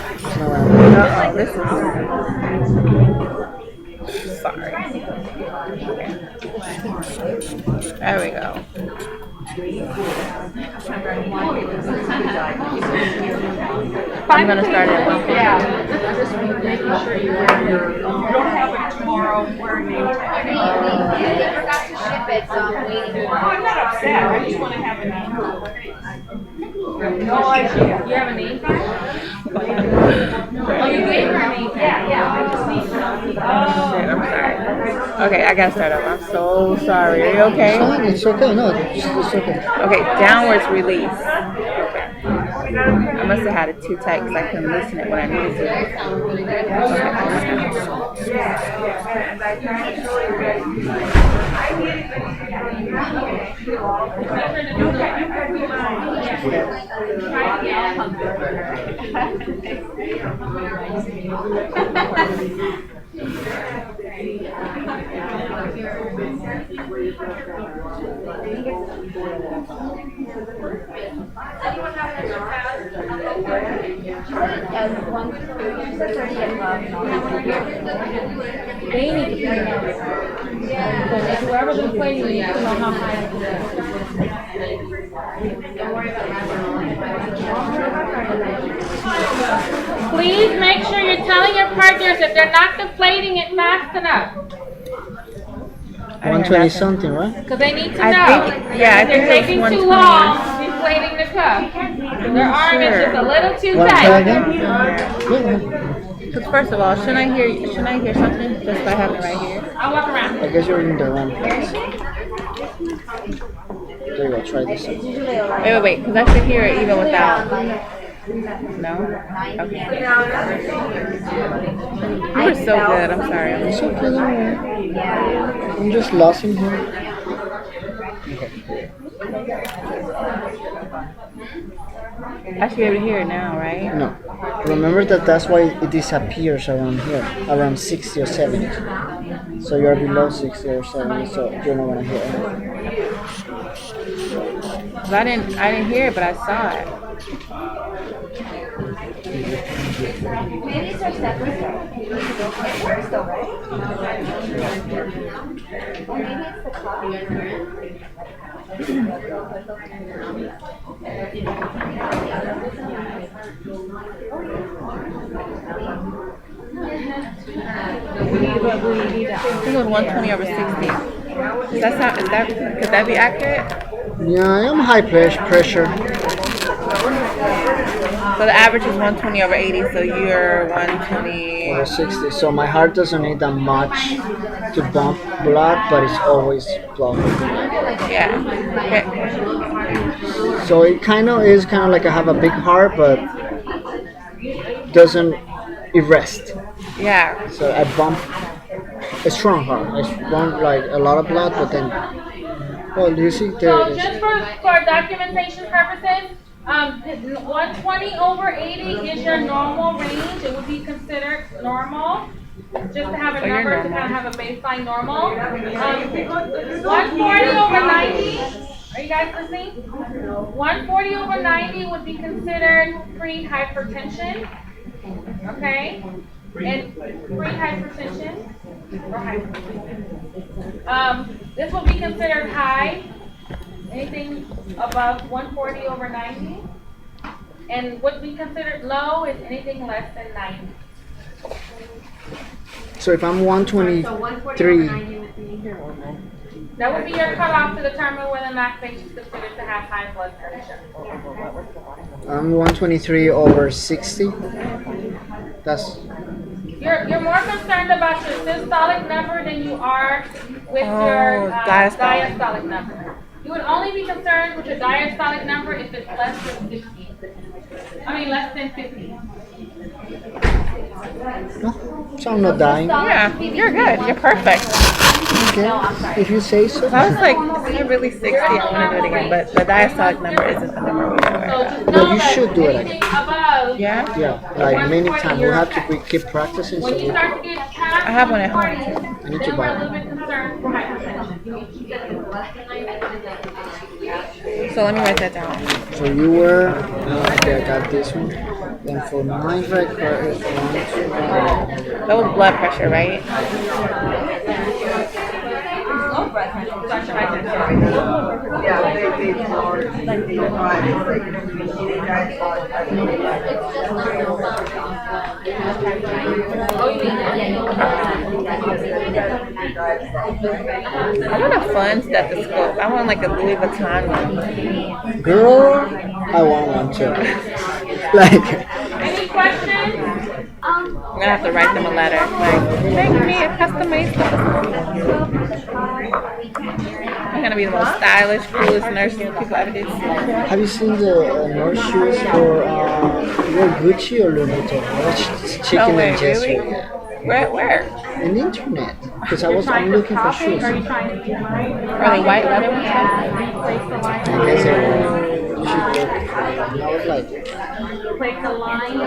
Uh-oh, this is... Sorry. There we go. I'm gonna start at 150. Yeah, just making sure you wear your, you don't have it tomorrow, wear a name tag. They forgot to ship it, so I'm waiting. Oh, I'm not upset, I just wanna have a name. No idea. You have a name tag? Oh, you gave her a name tag? Yeah, I just need to know. Shit, I'm sorry. Okay, I gotta start over. I'm so sorry. Are you okay? It's okay. No, it's okay. Okay, downwards release. Okay. I must have had it too tight because I couldn't loosen it when I needed to. They need to play now. So if whoever's gonna play, you need to know how high it is. Please make sure you're telling your partners if they're not deflating it fast enough. 120 something, right? Because they need to know. I think- yeah, I If they're think it was taking too 120. long deflating the cup. Their arm is just a little too What, say tight. again? Yeah. Because first of all, shouldn't I hear something just by having it right here? I'll walk around. I guess you're in the wrong place. There you go, try this. Wait, because I should hear it even without. No? Okay. You were so good. I'm sorry. It's okay, don't worry. I'm just lost in here. I should be able to hear it now, right? No. Remember that that's why it disappears around here, around 60 or 70. So you're below 60 or 70, so you're not gonna hear it. 'Cause I didn't hear it, but I saw it. Maybe it's our separate. It works though, right? Or maybe it's the clock. I think it was 120 over 60. Could that be accurate? Yeah, I am high pressure. So the average is 120 over 80, so you're 120. Over 60. So my heart doesn't need that much to pump blood, but it's always pumping. Yeah. Okay. So it kind of is kind of like I have a big heart, but doesn't it rest. Yeah. So I bump a strong heart. I bump like a lot of blood, but then, oh, do you see there So it is. just for documentation purposes, 120 over 80 is your normal range. It would be considered normal. Just to have a So you're number to normal. kind of have a baseline normal. 140 over 90. Are you guys listening? 140 over 90 would be considered pre-hypertension. Okay? And pre-hypertension or hypertension. This will be considered high. Anything above 140 over 90. And what we consider low is anything less than 90. So if I'm 123, That would be your cutoff to determine whether or not patients considered to have high blood pressure. I'm 123 over 60. That's You're more concerned about your systolic number than you are with your diastolic. diastolic number. You would only be concerned with your diastolic number if it's less than 50. I mean, less than 50. so I'm not dying. Yeah, you're good. You're perfect. Okay, if you say so. I was like, is it really 60? I want to do it again, but the diastolic number isn't the number we do So it. just No, know you that should do it anything above, Yeah? Yeah, like many times. We have to keep practicing. So when you we, start to get past I have one at home. 140, I need to then we're buy a one. little bit concerned for hypertension. So let me write that down. So you were, okay, I got this one. Then for my record, it's 1, 2, That was blood pressure, right? I want a fun stethoscope. I want like a Louis Vuitton one. Girl, I want one too. Like, Any questions? I'm gonna have to write them a letter. Like, make me a custom made stethoscope. I'm gonna be the most stylish, coolest nurse people ever did see. have you seen the nurse shoes for your Gucci or Louis Vuitton? I was checking No them way, yesterday. really? Where? On the internet, because I'm looking for shoes. Are you trying to do mine? Are they white leather ones? I guess you should look. I was like, Place a line. I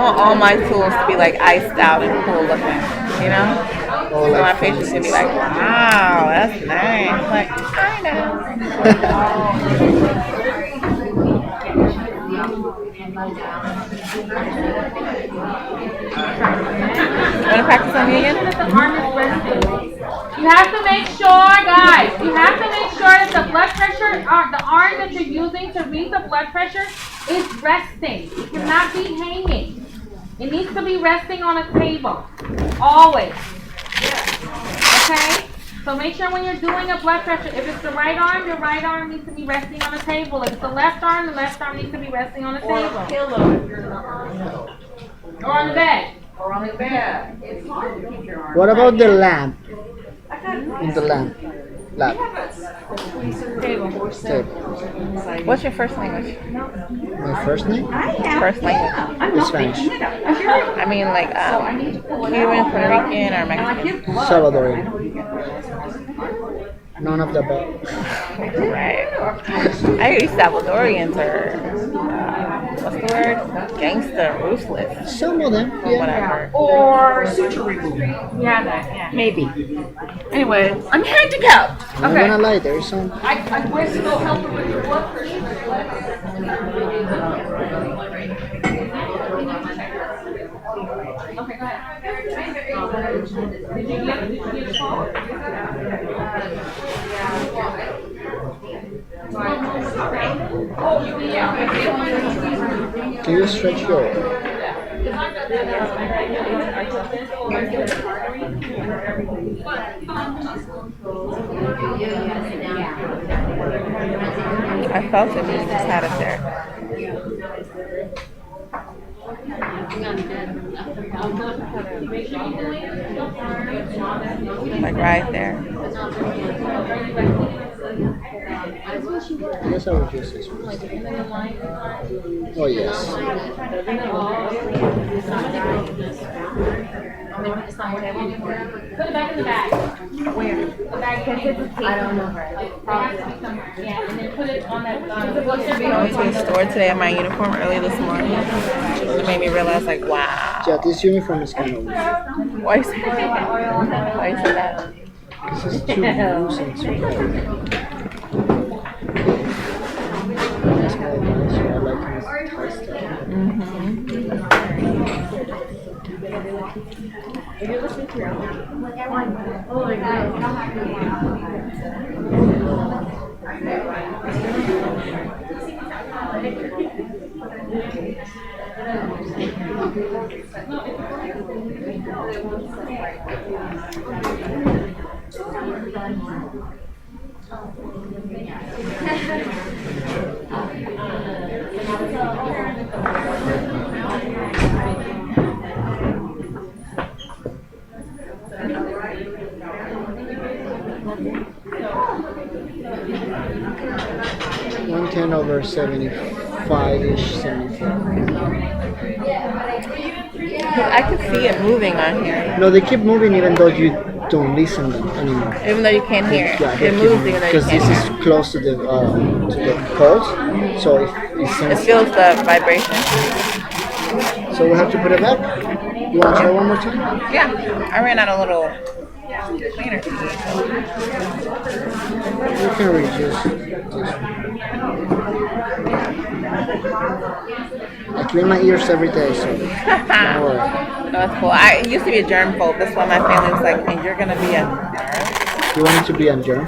want all my tools to be like iced out and cool looking, you know? oh, So my like patients can be like, wow, that's nice. Like, I Want to practice on me again? The arm is resting. You have to make sure, guys, you have to make sure that the blood pressure, the arm that you're using to read the blood pressure is resting. It cannot be hanging. It needs to be resting on a table, always. Okay? So make sure when you're doing a blood pressure, if it's the right arm, your right arm needs to be resting on a table. If it's the left arm needs to be resting on a table. Or on the bed. what about the lamp? In the lamp, Lab. Table. Table. What's your first language? My first name First language. is Spanish. I mean, like Cuban, Puerto Rican, or Mexican. Salvadorian. None of the above. Right. I hear Salvadorians are, what's the word? Gangster, ruthless, Some of them, yeah. whatever. Or suture removal. Yeah, that, yeah. Maybe. Anyway, I'm handicapped. I'm not gonna lie, there's some. I wish to help her with your blood pressure. Okay, go ahead. Did you get a call? Oh, yeah. Can you stretch your? I felt it when you just had it there. Like right there. I guess I would use this one. Oh yes. Put it back in the bag. Where? The bag. I don't know where. It has to be somewhere. Yeah, and then put it on that. I went to the store today in my uniform early this morning. It made me realize, like, wow. Yeah, this uniform is kind of weird. Why you say that? Why you say that? This is too loose and too tight. That's why I like it tight stuff. $110 over 75-ish, 75. I can see it moving on here. No, they keep moving even though you don't listen them anymore. Even though you can't hear it. Yeah, It moves even though you because can't this hear is close to the poles, so it it. It sends. feels the vibration. So we have to put it back. You want to try one more time? Yeah. I ran out of little cleaner. You can reduce this. I clean my ears every day, so don't worry. No, that's cool. I used to be a germ phobe. That's why my family was like, "And you're gonna be a nurse." You want it to be on germ?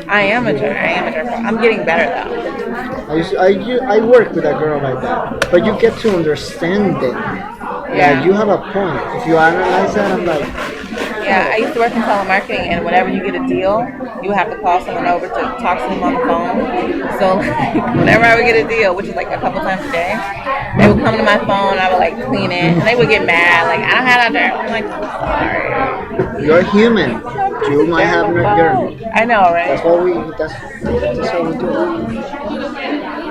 I am a germ phobe. I'm getting better though. I work with a girl like that, but you get to understand them. Yeah, you have a point. If you analyze that, I'm like, Yeah, I used to work in telemarketing, and whenever you get a deal, you have to call someone over to talk to them on the phone. So like, whenever I would get a deal, which is like a couple times a day, they would come to my phone, I would like clean it, and they would get mad, like, I don't have that germ. I'm like, sorry. you're human. You might have no germ. I know, right? That's what we do.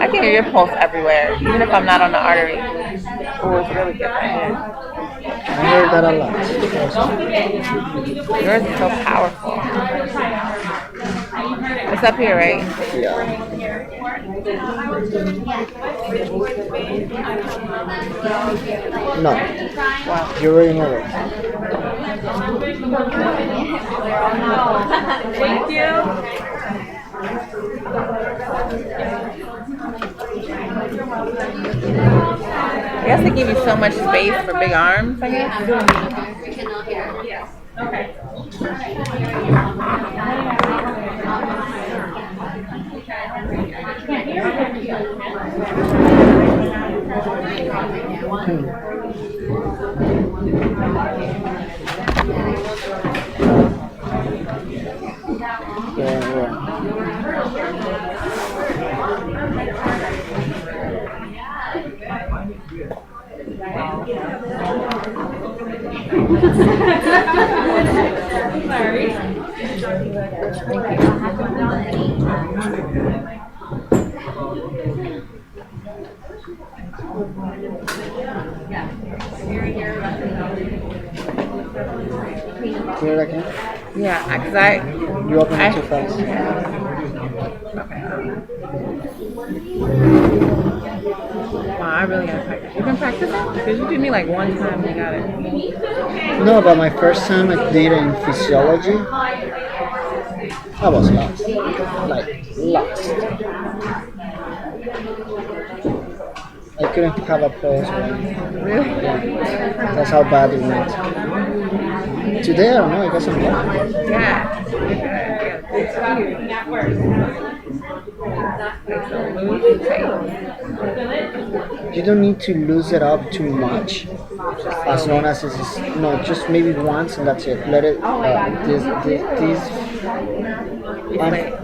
I can hear your pulse everywhere, even if I'm not on the artery. Oh, it's really good right here. I heard that a lot. Yours is so powerful. It's up here, right? Yeah. No, Wow. you already know it. Thank you. I guess they give you so much space for big arms, I guess. Okay. Sorry. Do it again. Yeah, because I You open it too fast. wow, I really gotta practice. You've been practicing? Because you did me like one time and you got it. No, but my first time I did it in physiology, I was lost. Like, lost. I couldn't have a pause. Really? Yeah. That's how bad it went. Today, I don't know, I got some better. Yeah. You don't need to lose it up too much. As long as it's no, just maybe once and that's it. Let it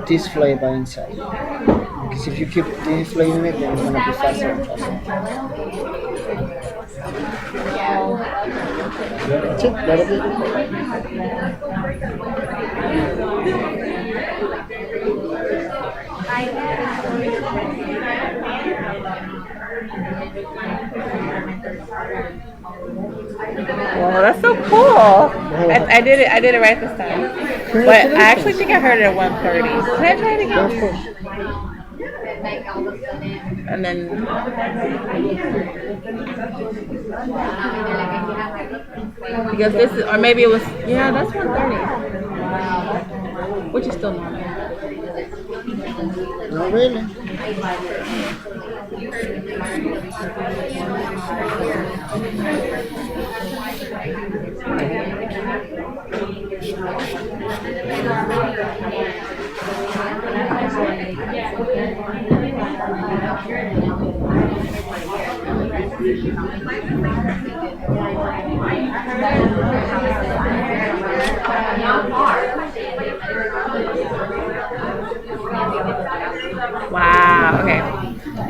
display by inside. Because if you keep deflating it, then it's gonna be faster and faster. That's it. Let it be. Well, that's so cool. I did it right this time. But I actually think I heard it at 1:30. Can I try it Yeah, of again? course. And then because this is, or maybe it was, yeah, that's 1:30, which is still normal. Not really. Wow. Okay.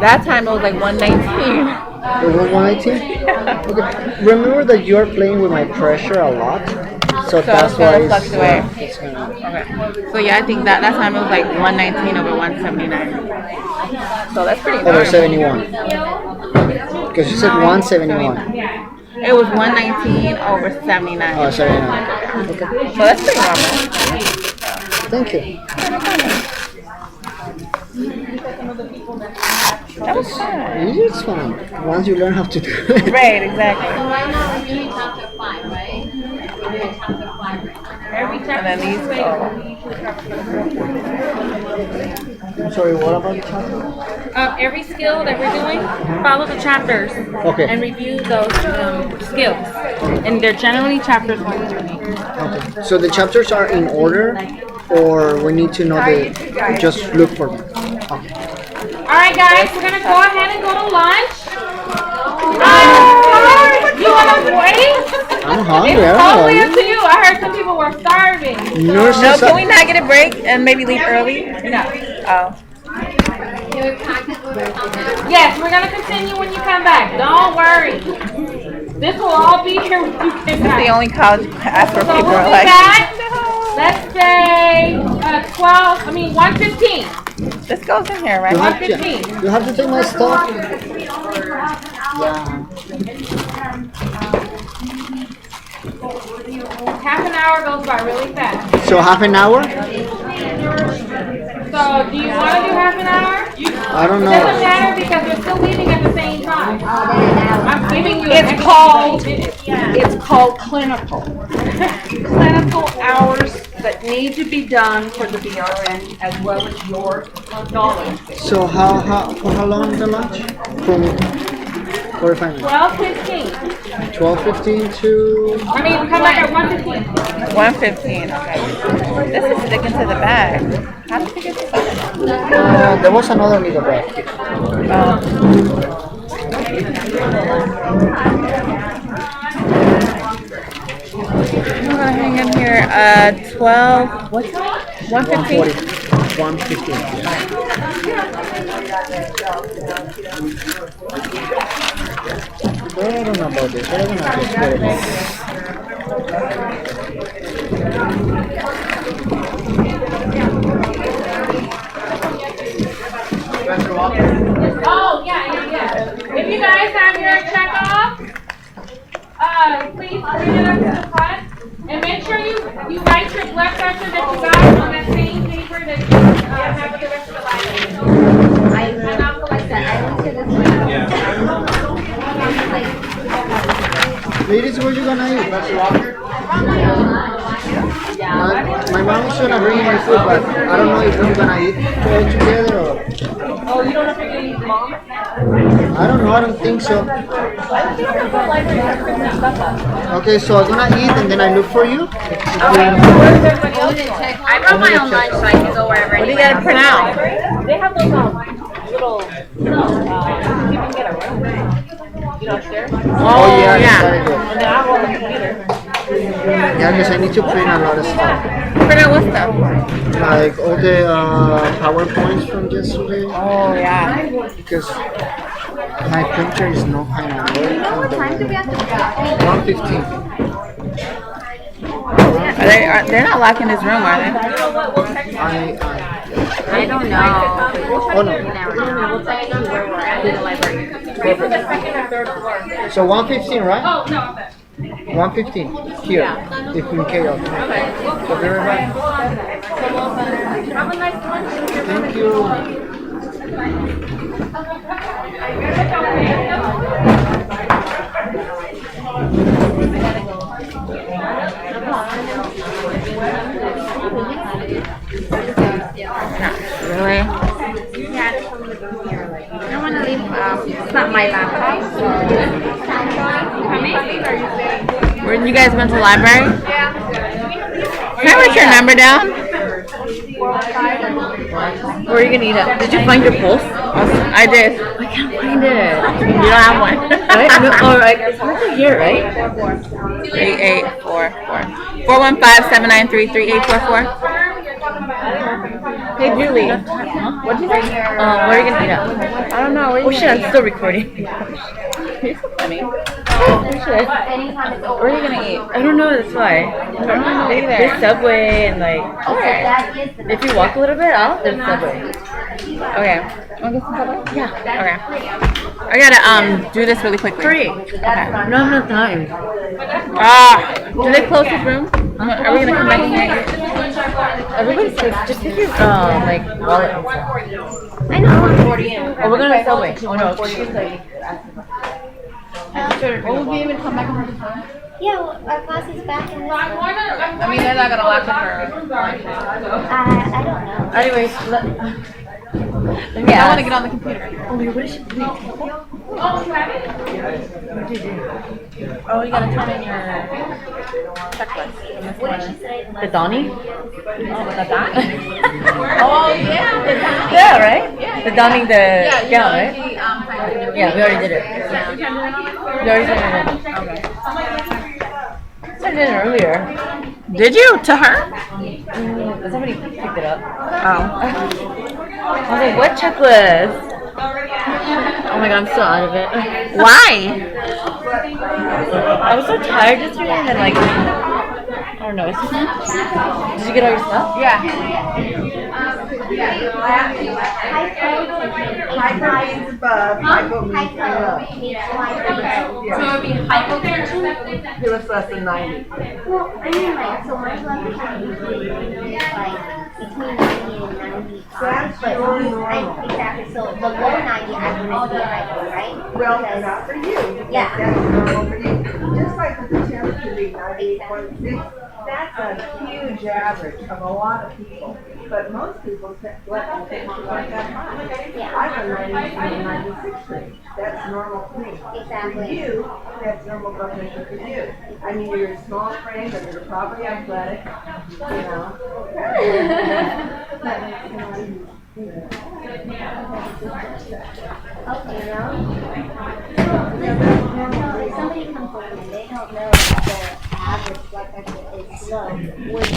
That time it was like 1:19. It was 118? Okay. Remember that you're playing with my pressure a lot, so that's it's why gonna it's, fluctuate. it's gonna. Okay. So yeah, I think that time it was like 1:19 over 179. So that's pretty Over normal. 71. Because you said 171. It was 119 over 79. Oh, 79. Okay. So that's pretty normal. Thank you. That was fun. It's fun. Once you learn how to do it. Right, exactly. Right now we're doing chapter 5, right? We're doing chapter 5 right now. Every And chapter then these is go. I'm sorry, what about the chapter? every skill that we're doing, follow the chapters Okay. and review those skills. And they're generally chapters 1 through 8. Okay. So the chapters are in order, or we need to know the. Just look for them. Okay. All right, guys, we're gonna go ahead and go to lunch. You wanna wait? I'm hungry. It's I totally don't up to you. I heard some people were starving. know. Nurses No, can we not get a break and maybe leave early? No. Oh. Can we practice when we come back? Yes, we're gonna continue when you come back. Don't worry. This will all be here when you get The back. only college class where So people we'll are be like, back. Let's say 1:15. this goes in here, right? You have, 1:15. you have to take my stuff. Yeah. Half an hour goes by really fast. So half an hour? So do you want to do half an hour? I don't It doesn't know. matter because we're still leaving at the same time. I'm giving you. an It's extra called, 15 minutes. it's called clinical. Clinical hours that need to be done for the BRN as well as your knowledge. So for how long the lunch? From 45 minutes. 12:15. 12:15 to. I mean, come back at 1:15. 1:15. Okay. This is sticking to the bag. How did you get this? There was another little bag. I'm gonna hang in here. 12. What time? 1:15. 1:15. I don't know about this. I don't know just what it is. Oh, yeah. If you guys have your check off, please bring it up to the front. And make sure you write your blood pressure that you got on that same paper that you have with the rest of the library. I'm not like that. I went to this one. Ladies, where you gonna eat? My mom is gonna bring me food, but I don't know if we're gonna eat together or. Oh, you don't know if you're gonna eat mom? I don't know. I don't think so. I don't think the library has Christmas stuff up. Okay, so I'm gonna eat and then I look for you. I brought my own lunch so I can go wherever. What do you gotta print out? They have those little, you can get a room. You know, upstairs. Oh, yeah. Very good. And then I'll go on the computer. Yeah, because I need to print a lot of stuff. Print out what stuff? Like all the PowerPoints from yesterday. Oh, yeah. Because my printer is not kind of working. What time do we have to go? 1:15. They're not locking this room, are they? I don't know. Oh no. We'll tell you where we're at in the library. Wait for the second or third floor. So 1:15, right? Oh, no, I'm back. 1:15 here. If in chaos. So very much. Have a nice lunch. Thank you. Really? I want to leave. It's not my laptop. When you guys went to the library? Can I write your number down? Where are you gonna eat at? Did you find your pulse? I did. I can't find it. You don't have one. Right? No, all right. It's hard to hear, right? 3844. 415-793-3844. Hey, Julie. What did you say? Where are you gonna eat at? I don't know. Oh shit, I'm still recording. You're so funny. Shit. Where are you gonna eat? I don't know, that's why. I don't know either. There's Subway and like, That is the if you walk a little bit out, there's Subway. Okay. Want to get some Subway? Yeah. Okay. I gotta do this really quickly. Free. Okay. No, I have enough time. Do they close this room? Are we gonna come back in here? Everybody's like, just take your like wallet. I know. Oh, we're going to Subway. Oh no. Will we even come back in here? Yeah, well, our class is back in this. I mean, they're not gonna lock it for. I don't know. Anyways, let me I ask. want to get on the computer. Oh, wait, what is she doing? Oh, you have it? What did you do? Oh, you gotta turn in your checklist. What did she say? The Donnie? Oh, the dot? Oh, yeah. Yeah, right? The Donnie, the gown, right? Yeah, we already did it. We already sent it in. Okay. Sent it in earlier. Did you? To her? Somebody picked it up. Oh. I was like, what checklist? Oh my god, I'm so out of it. Why? I was so tired yesterday and then like, I don't know. Did you get all your stuff? Yeah. High protein above, high protein below. So it would be hypotension? It was less than 90. Well, I mean, like, so my blood pressure usually is like between 90 and 95, but exactly, so below 90, I wouldn't be hypo, right? Well, Because- not for you. Yeah. That's normal for you. Just like with the temperature being 98.6, that's a huge average of a lot of people. But most people's blood pressure aren't that high. Yeah. I'm a 96 range. That's normal for me. Exactly. For you, that's normal blood pressure for you. I mean, you're a small frame, but you're probably athletic, you know. Okay, now. So, if somebody comes in and they don't know that their average blood pressure is low, would you